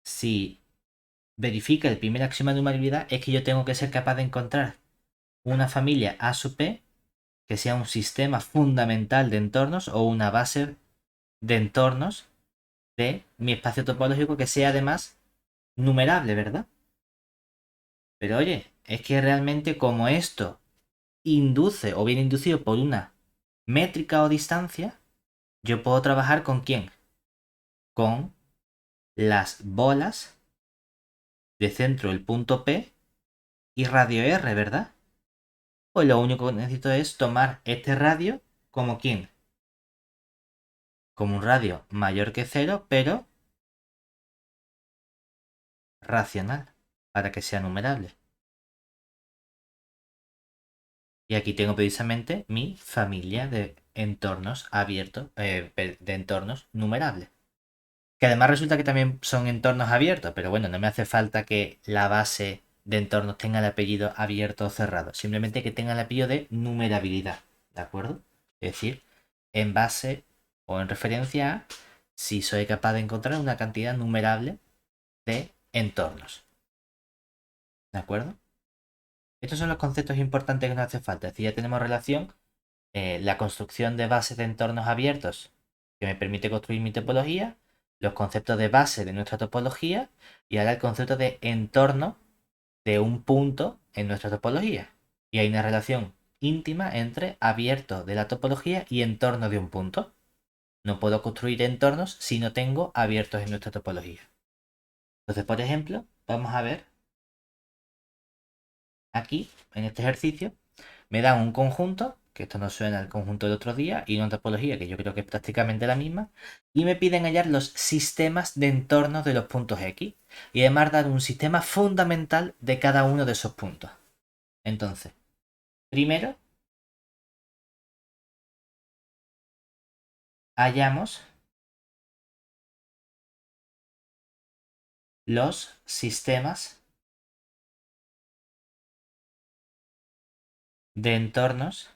si verifica el primer axioma de numerabilidad es que yo tengo que ser capaz de encontrar una familia A sub P que sea un sistema fundamental de entornos o una base de entornos de mi espacio topológico que sea además numerable, ¿verdad? Pero oye, es que realmente como esto induce o viene inducido por una métrica o distancia, yo puedo trabajar con quién? Con las bolas de centro el punto P y radio R, ¿verdad? Pues lo único que necesito es tomar este radio como ¿quién? Como un radio mayor que 0, pero racional, para que sea numerable. Y aquí tengo precisamente mi familia de entornos abiertos, de entornos numerables. Que además resulta que también son entornos abiertos, pero bueno, no me hace falta que la base de entornos tenga el apellido abierto o cerrado. Simplemente que tenga el apellido de numerabilidad, ¿de acuerdo? Es decir, en base o en referencia a si soy capaz de encontrar una cantidad numerable de entornos. ¿De acuerdo? Estos son los conceptos importantes que nos hace falta. Es decir, ya tenemos relación la construcción de bases de entornos abiertos que me permite construir mi topología, los conceptos de base de nuestra topología y ahora el concepto de entorno de un punto en nuestra topología. Y hay una relación íntima entre abierto de la topología y entorno de un punto. No puedo construir entornos si no tengo abiertos en nuestra topología. Entonces, por ejemplo, vamos a ver aquí, en este ejercicio, me dan un conjunto, que esto nos suena al conjunto del otro día, y una topología que yo creo que es prácticamente la misma, y me piden hallar los sistemas de entornos de los puntos X, y además dar un sistema fundamental de cada uno de esos puntos. Entonces, primero, hallamos los sistemas de entornos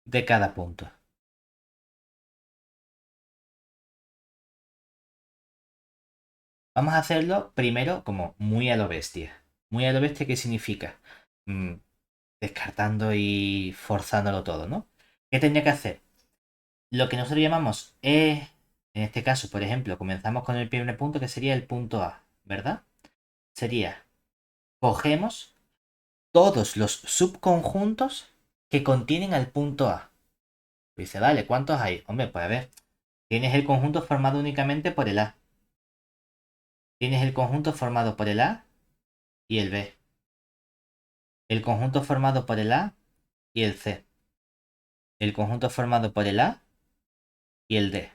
de cada punto. Vamos a hacerlo primero como muy a lo bestia. Muy a lo bestia, ¿qué significa? Descartando y forzándolo todo, ¿no? ¿Qué tendría que hacer? Lo que nosotros llamamos en este caso, por ejemplo, comenzamos con el primer punto que sería el punto A, ¿verdad? Sería, cogemos todos los subconjuntos que contienen al punto A. Dice, vale, ¿cuántos hay? Hombre, pues a ver, tienes el conjunto formado únicamente por el A. Tienes el conjunto formado por el A y el B. El conjunto formado por el A y el C. El conjunto formado por el A y el D.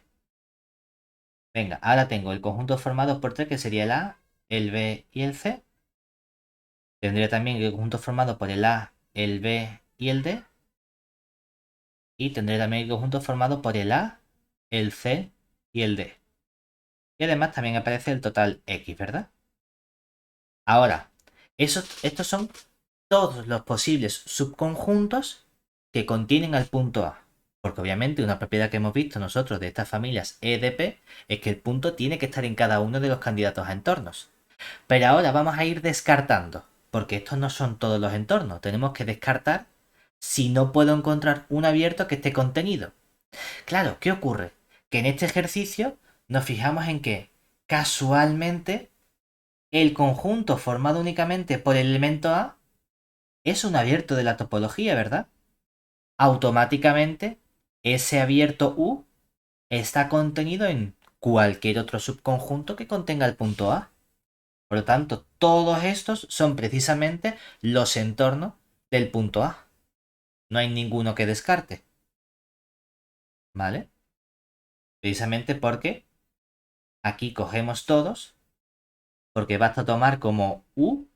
Venga, ahora tengo el conjunto formado por 3 que sería el A, el B y el C. Tendría también el conjunto formado por el A, el B y el D. Y tendré también el conjunto formado por el A, el C y el D. Y además también aparece el total X, ¿verdad? Ahora, estos son todos los posibles subconjuntos que contienen al punto A. Porque obviamente una propiedad que hemos visto nosotros de estas familias E de P es que el punto tiene que estar en cada uno de los candidatos a entornos. Pero ahora vamos a ir descartando, porque estos no son todos los entornos. Tenemos que descartar si no puedo encontrar un abierto que esté contenido. Claro, ¿qué ocurre? Que en este ejercicio nos fijamos en que casualmente el conjunto formado únicamente por el elemento A es un abierto de la topología, ¿verdad? Automáticamente ese abierto U está contenido en cualquier otro subconjunto que contenga el punto A. Por lo tanto, todos estos son precisamente los entornos del punto A. No hay ninguno que descarte. ¿Vale? Precisamente porque aquí cogemos todos, porque basta tomar como U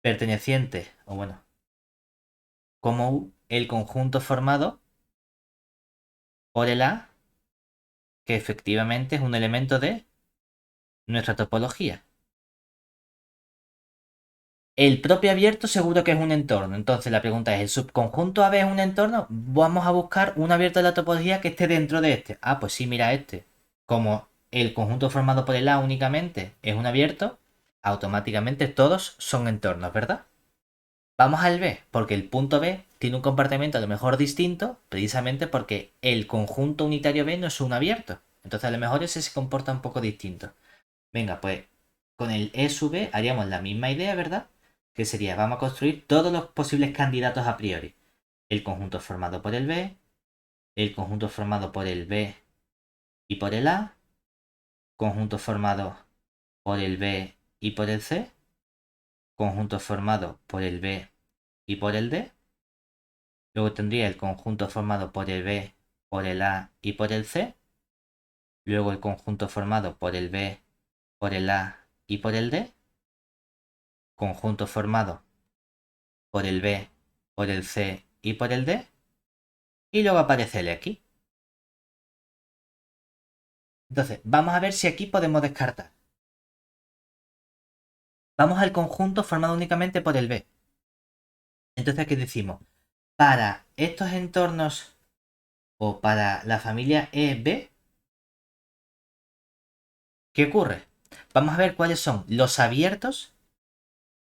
perteneciente, o bueno, como U el conjunto formado por el A, que efectivamente es un elemento de nuestra topología. El propio abierto seguro que es un entorno. Entonces la pregunta es, ¿el subconjunto AB es un entorno? Vamos a buscar un abierto de la topología que esté dentro de este. Ah, pues sí, mira este. Como el conjunto formado por el A únicamente es un abierto, automáticamente todos son entornos, ¿verdad? Vamos al B, porque el punto B tiene un comportamiento a lo mejor distinto, precisamente porque el conjunto unitario B no es un abierto. Entonces a lo mejor ese se comporta un poco distinto. Venga, pues con el E sub B haríamos la misma idea, ¿verdad? Que sería, vamos a construir todos los posibles candidatos a priori. El conjunto formado por el B, el conjunto formado por el B y por el A, conjunto formado por el B y por el C, conjunto formado por el B y por el D. Luego tendría el conjunto formado por el B, por el A y por el C. Luego el conjunto formado por el B, por el A y por el D. Conjunto formado por el B, por el C y por el D. Y luego aparece el X. Entonces, vamos a ver si aquí podemos descartar. Vamos al conjunto formado únicamente por el B. Entonces aquí decimos, para estos entornos o para la familia EB, ¿qué ocurre? Vamos a ver cuáles son los abiertos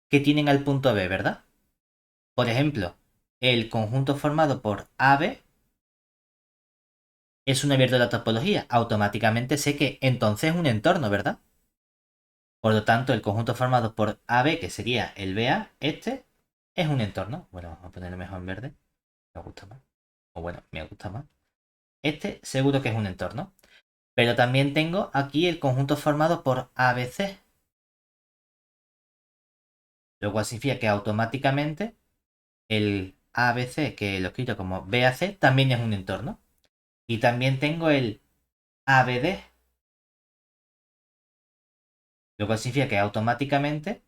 que tienen al punto B, ¿verdad? Por ejemplo, el conjunto formado por AB es un abierto de la topología. Automáticamente sé que entonces es un entorno, ¿verdad? Por lo tanto, el conjunto formado por AB, que sería el BA, este, es un entorno. Bueno, vamos a ponerlo mejor en verde. Me gusta más. O bueno, me gusta más. Este seguro que es un entorno. Pero también tengo aquí el conjunto formado por ABC. Lo cual significa que automáticamente el ABC, que lo escrito como BAC, también es un entorno. Y también tengo el ABD. Lo cual significa que automáticamente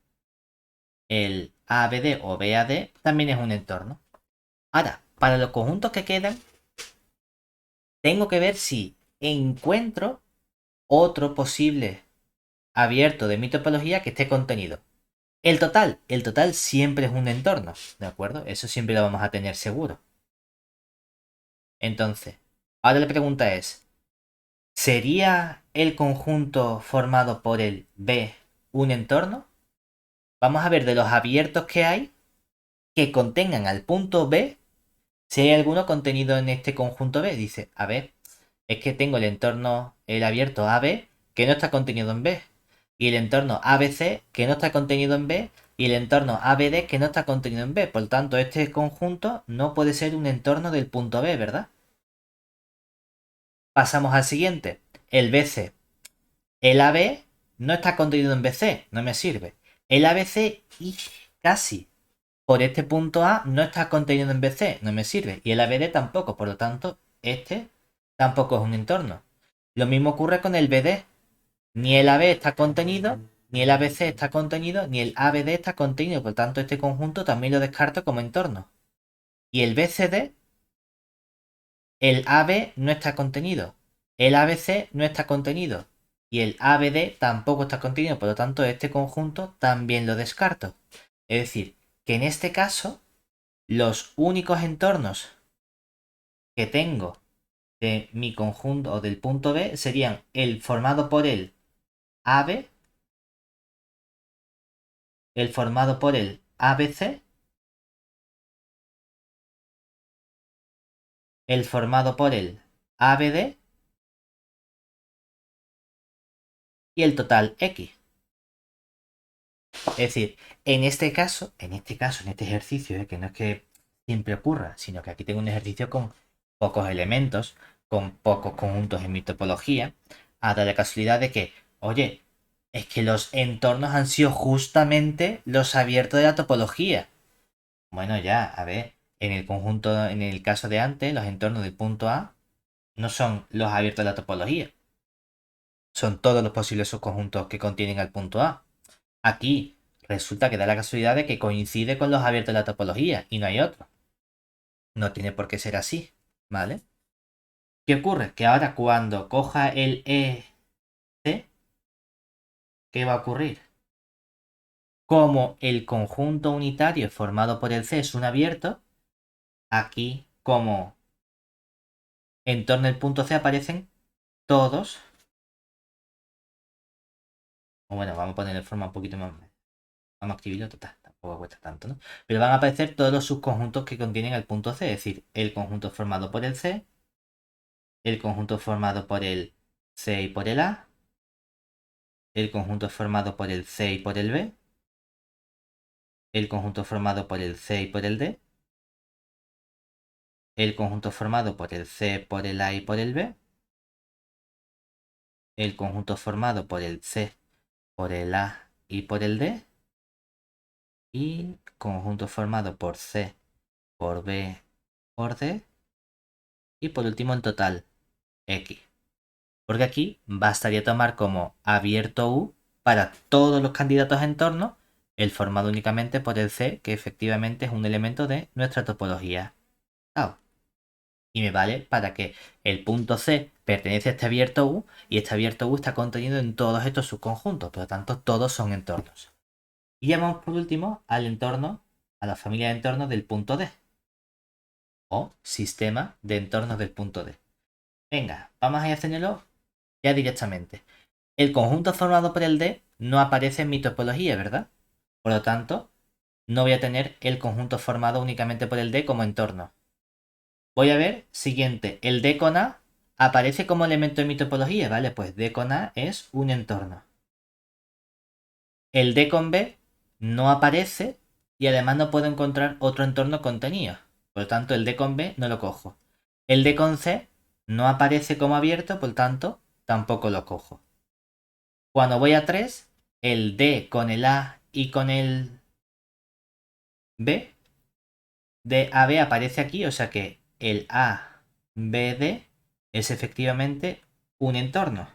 el ABD o BAD también es un entorno. Ahora, para los conjuntos que quedan, tengo que ver si encuentro otro posible abierto de mi topología que esté contenido. El total siempre es un entorno, ¿de acuerdo? Eso siempre lo vamos a tener seguro. Entonces, ahora la pregunta es, ¿sería el conjunto formado por el B un entorno? Vamos a ver de los abiertos que hay que contengan al punto B, si hay alguno contenido en este conjunto B. Dice, a ver, es que tengo el entorno, el abierto AB, que no está contenido en B. Y el entorno ABC, que no está contenido en B. Y el entorno ABD, que no está contenido en B. Por tanto, este conjunto no puede ser un entorno del punto B, ¿verdad? Pasamos al siguiente. El BC. El AB no está contenido en BC, no me sirve. El ABC y casi por este punto A no está contenido en BC, no me sirve. Y el ABD tampoco, por lo tanto, este tampoco es un entorno. Lo mismo ocurre con el BD. Ni el AB está contenido, ni el ABC está contenido, ni el ABD está contenido. Por lo tanto, este conjunto también lo descarto como entorno. Y el BCD, el AB no está contenido. El ABC no está contenido. Y el ABD tampoco está contenido. Por lo tanto, este conjunto también lo descarto. Es decir, que en este caso, los únicos entornos que tengo de mi conjunto o del punto B serían el formado por el AB, el formado por el ABC, el formado por el ABD y el total X. Es decir, en este caso, en este ejercicio, que no es que siempre ocurra, sino que aquí tengo un ejercicio con pocos elementos, con pocos conjuntos en mi topología, ha dado la casualidad de que, oye, es que los entornos han sido justamente los abiertos de la topología. Bueno, ya, a ver, en el conjunto, en el caso de antes, los entornos del punto A no son los abiertos de la topología. Son todos los posibles subconjuntos que contienen al punto A. Aquí resulta que da la casualidad de que coincide con los abiertos de la topología y no hay otro. No tiene por qué ser así, ¿vale? ¿Qué ocurre? Que ahora cuando coja el EC, ¿qué va a ocurrir? Como el conjunto unitario formado por el C es un abierto, aquí como en torno al punto C aparecen todos. O bueno, vamos a poner de forma un poquito más. Vamos a escribirlo total, tampoco cuesta tanto, ¿no? Pero van a aparecer todos los subconjuntos que contienen el punto C, es decir, el conjunto formado por el C, el conjunto formado por el C y por el A, el conjunto formado por el C y por el B, el conjunto formado por el C y por el D, el conjunto formado por el C, por el A y por el B, el conjunto formado por el C, por el A y por el D. Y conjunto formado por C, por B, por D. Y por último el total X. Porque aquí bastaría tomar como abierto U para todos los candidatos en torno el formado únicamente por el C, que efectivamente es un elemento de nuestra topología Tau. Y me vale para que el punto C pertenece a este abierto U y este abierto U está contenido en todos estos subconjuntos, por lo tanto todos son entornos. Y llamamos por último al entorno, a la familia de entornos del punto D, o sistema de entornos del punto D. Venga, vamos a hacerlo ya directamente. El conjunto formado por el D no aparece en mi topología, ¿verdad? Por lo tanto, no voy a tener el conjunto formado únicamente por el D como entorno. Voy a ver, siguiente, el D con A aparece como elemento en mi topología, ¿vale? Pues D con A es un entorno. El D con B no aparece y además no puedo encontrar otro entorno contenido. Por lo tanto, el D con B no lo cojo. El D con C no aparece como abierto, por lo tanto, tampoco lo cojo. Cuando voy a 3, el D con el A y con el B, DAB aparece aquí, o sea que el ABD es efectivamente un entorno.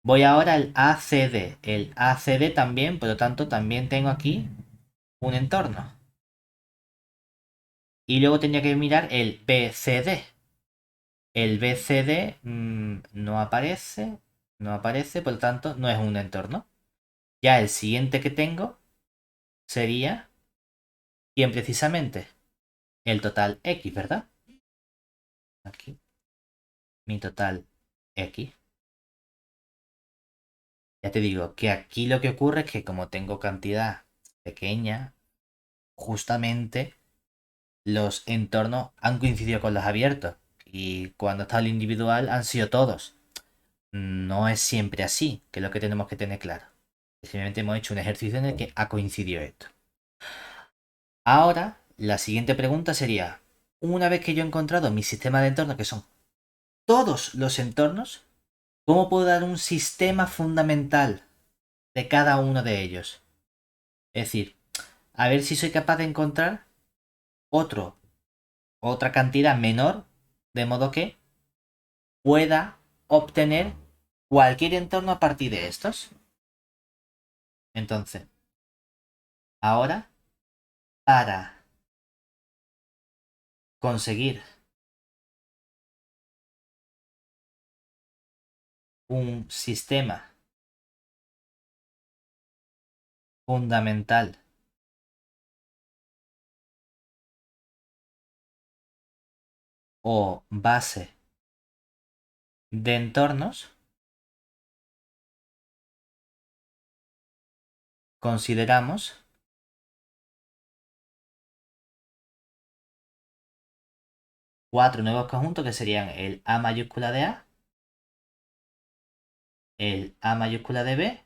Voy ahora al ACD. El ACD también, por lo tanto, también tengo aquí un entorno. Y luego tenía que mirar el BCD. El BCD no aparece, por lo tanto, no es un entorno. Ya el siguiente que tengo sería, ¿quién precisamente? El total X, ¿verdad? Aquí, mi total X. Ya te digo que aquí lo que ocurre es que como tengo cantidad pequeña, justamente los entornos han coincidido con los abiertos. Y cuando está el individual han sido todos. No es siempre así, que es lo que tenemos que tener claro. Simplemente hemos hecho un ejercicio en el que ha coincidido esto. Ahora, la siguiente pregunta sería, una vez que yo he encontrado mi sistema de entornos, que son todos los entornos, ¿cómo puedo dar un sistema fundamental de cada uno de ellos? Es decir, a ver si soy capaz de encontrar otra cantidad menor, de modo que pueda obtener cualquier entorno a partir de estos. Entonces, ahora, para conseguir un sistema fundamental o base de entornos, consideramos 4 nuevos conjuntos que serían el A mayúscula de A, el A mayúscula de B,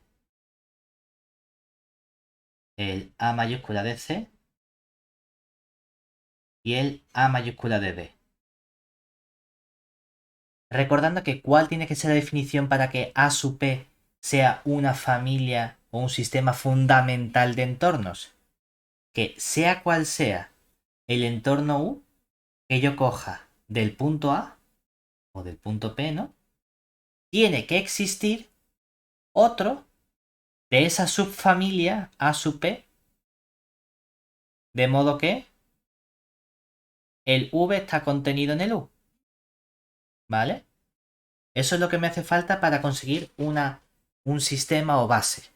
el A mayúscula de C y el A mayúscula de D. Recordando que cuál tiene que ser la definición para que A sub P sea una familia o un sistema fundamental de entornos. Que sea cual sea el entorno U que yo coja del punto A o del punto P, ¿no? Tiene que existir otro de esa subfamilia A sub P, de modo que el V está contenido en el U. ¿Vale? Eso es lo que me hace falta para conseguir un sistema o base.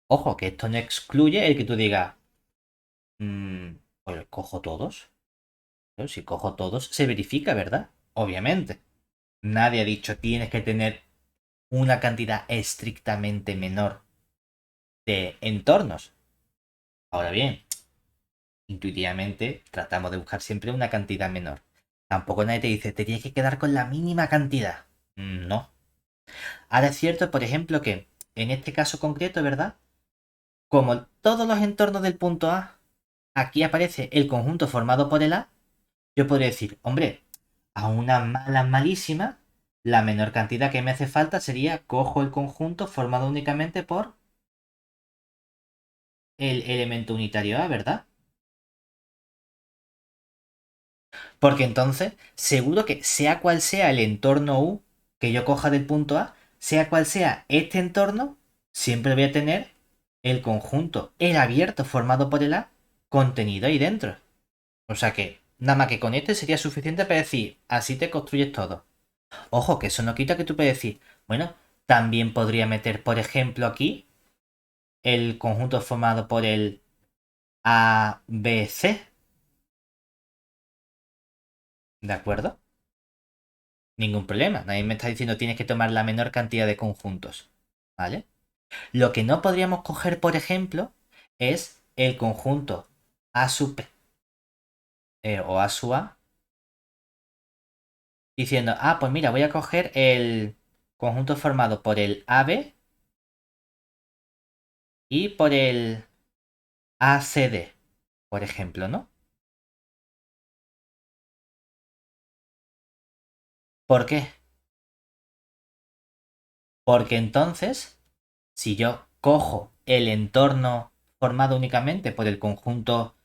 Ojo, que esto no excluye el que tú digas, pues cojo todos. Pero si cojo todos, se verifica, ¿verdad? Obviamente. Nadie ha dicho tienes que tener una cantidad estrictamente menor de entornos. Ahora bien, intuitivamente tratamos de buscar siempre una cantidad menor. Tampoco nadie te dice, te tienes que quedar con la mínima cantidad. No. Ahora es cierto, por ejemplo, que en este caso concreto, ¿verdad? Como todos los entornos del punto A, aquí aparece el conjunto formado por el A, yo podría decir, hombre, a una mala malísima la menor cantidad que me hace falta sería cojo el conjunto formado únicamente por el elemento unitario A, ¿verdad? Porque entonces, seguro que sea cual sea el entorno U que yo coja del punto A, sea cual sea este entorno, siempre voy a tener el conjunto, el abierto formado por el A, contenido ahí dentro. O sea que, nada más que con este sería suficiente para decir, así te construyes todo. Ojo, que eso no quita que tú puedes decir, bueno, también podría meter, por ejemplo, aquí el conjunto formado por el ABC. ¿De acuerdo? Ningún problema. Nadie me está diciendo tienes que tomar la menor cantidad de conjuntos. ¿Vale? Lo que no podríamos coger, por ejemplo, es el conjunto A sub P o A sub A, diciendo, pues mira, voy a coger el conjunto formado por el AB y por el ACD, por ejemplo, ¿no? ¿Por qué? Porque entonces, si yo cojo el entorno formado únicamente por el conjunto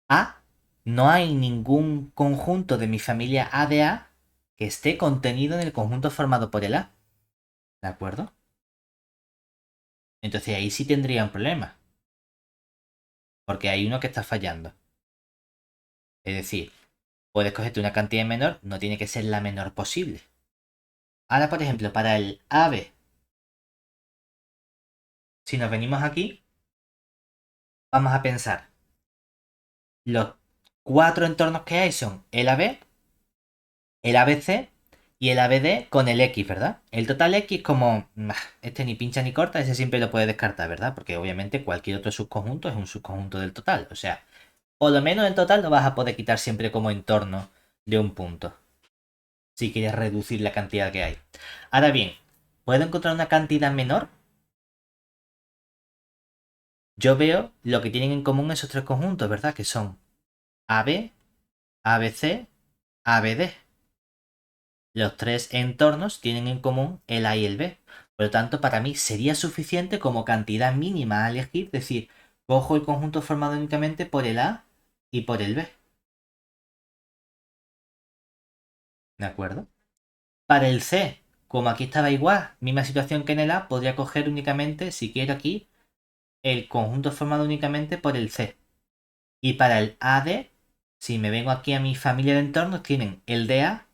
A, no hay ningún conjunto de mi familia A de A que esté contenido en el conjunto formado por el A. ¿De acuerdo? Entonces ahí sí tendría un problema. Porque hay uno que está fallando. Es decir, puedes cogerte una cantidad menor, no tiene que ser la menor posible. Ahora, por ejemplo, para el AB, si nos venimos aquí, vamos a pensar. Los 4 entornos que hay son el AB, el ABC y el ABD con el X, ¿verdad? El total X como este ni pincha ni corta, ese siempre lo puedes descartar, ¿verdad? Porque obviamente cualquier otro subconjunto es un subconjunto del total. O sea, por lo menos el total lo vas a poder quitar siempre como entorno de un punto. Si quieres reducir la cantidad que hay. Ahora bien, ¿puedo encontrar una cantidad menor? Yo veo lo que tienen en común esos 3 conjuntos, ¿verdad? Que son AB, ABC, ABD. Los 3 entornos tienen en común el A y el B. Por lo tanto, para mí sería suficiente como cantidad mínima a elegir, es decir, cojo el conjunto formado únicamente por el A y por el B. ¿De acuerdo? Para el C, como aquí estaba igual, misma situación que en el A, podría coger únicamente, si quiero aquí, el conjunto formado únicamente por el C. Y para el AD, si me vengo aquí a mi familia de entornos, tienen el DA,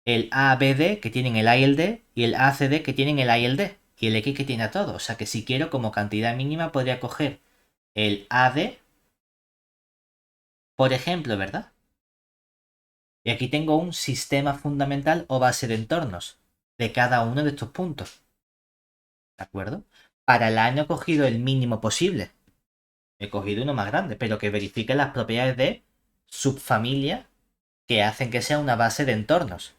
el ABD, que tienen el A y el D, y el ACD, que tienen el A y el D, y el X que tiene a todo. O sea que si quiero, como cantidad mínima, podría coger el AD, por ejemplo, ¿verdad? Y aquí tengo un sistema fundamental o base de entornos de cada uno de estos puntos. ¿De acuerdo? Para el A no he cogido el mínimo posible. He cogido uno más grande, pero que verifique las propiedades de subfamilia que hacen que sea una base de entornos.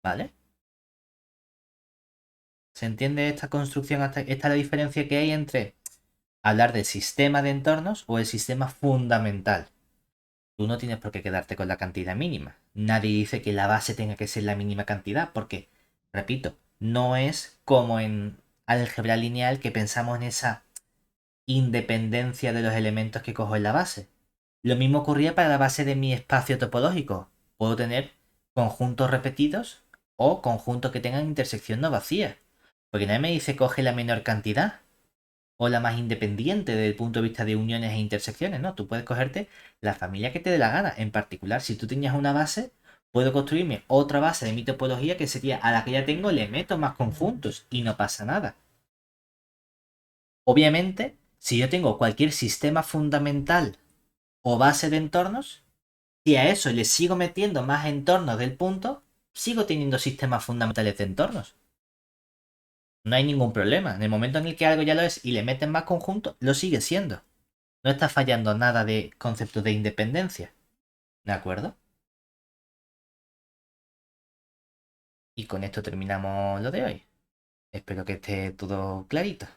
¿Vale? ¿Se entiende esta construcción? Esta es la diferencia que hay entre hablar del sistema de entornos o el sistema fundamental. Tú no tienes por qué quedarte con la cantidad mínima. Nadie dice que la base tenga que ser la mínima cantidad, porque, repito, no es como en álgebra lineal que pensamos en esa independencia de los elementos que cojo en la base. Lo mismo ocurría para la base de mi espacio topológico. Puedo tener conjuntos repetidos o conjuntos que tengan intersección no vacía. Porque nadie me dice coge la menor cantidad o la más independiente desde el punto de vista de uniones e intersecciones, ¿no? Tú puedes cogerte la familia que te dé la gana. En particular, si tú tenías una base, puedo construirme otra base de mi topología que sería a la que ya tengo, le meto más conjuntos y no pasa nada. Obviamente, si yo tengo cualquier sistema fundamental o base de entornos, si a eso le sigo metiendo más entornos del punto, sigo teniendo sistemas fundamentales de entornos. No hay ningún problema. En el momento en el que algo ya lo es y le meten más conjuntos, lo sigue siendo. No está fallando nada de concepto de independencia. ¿De acuerdo? Y con esto terminamos lo de hoy. Espero que esté todo clarito.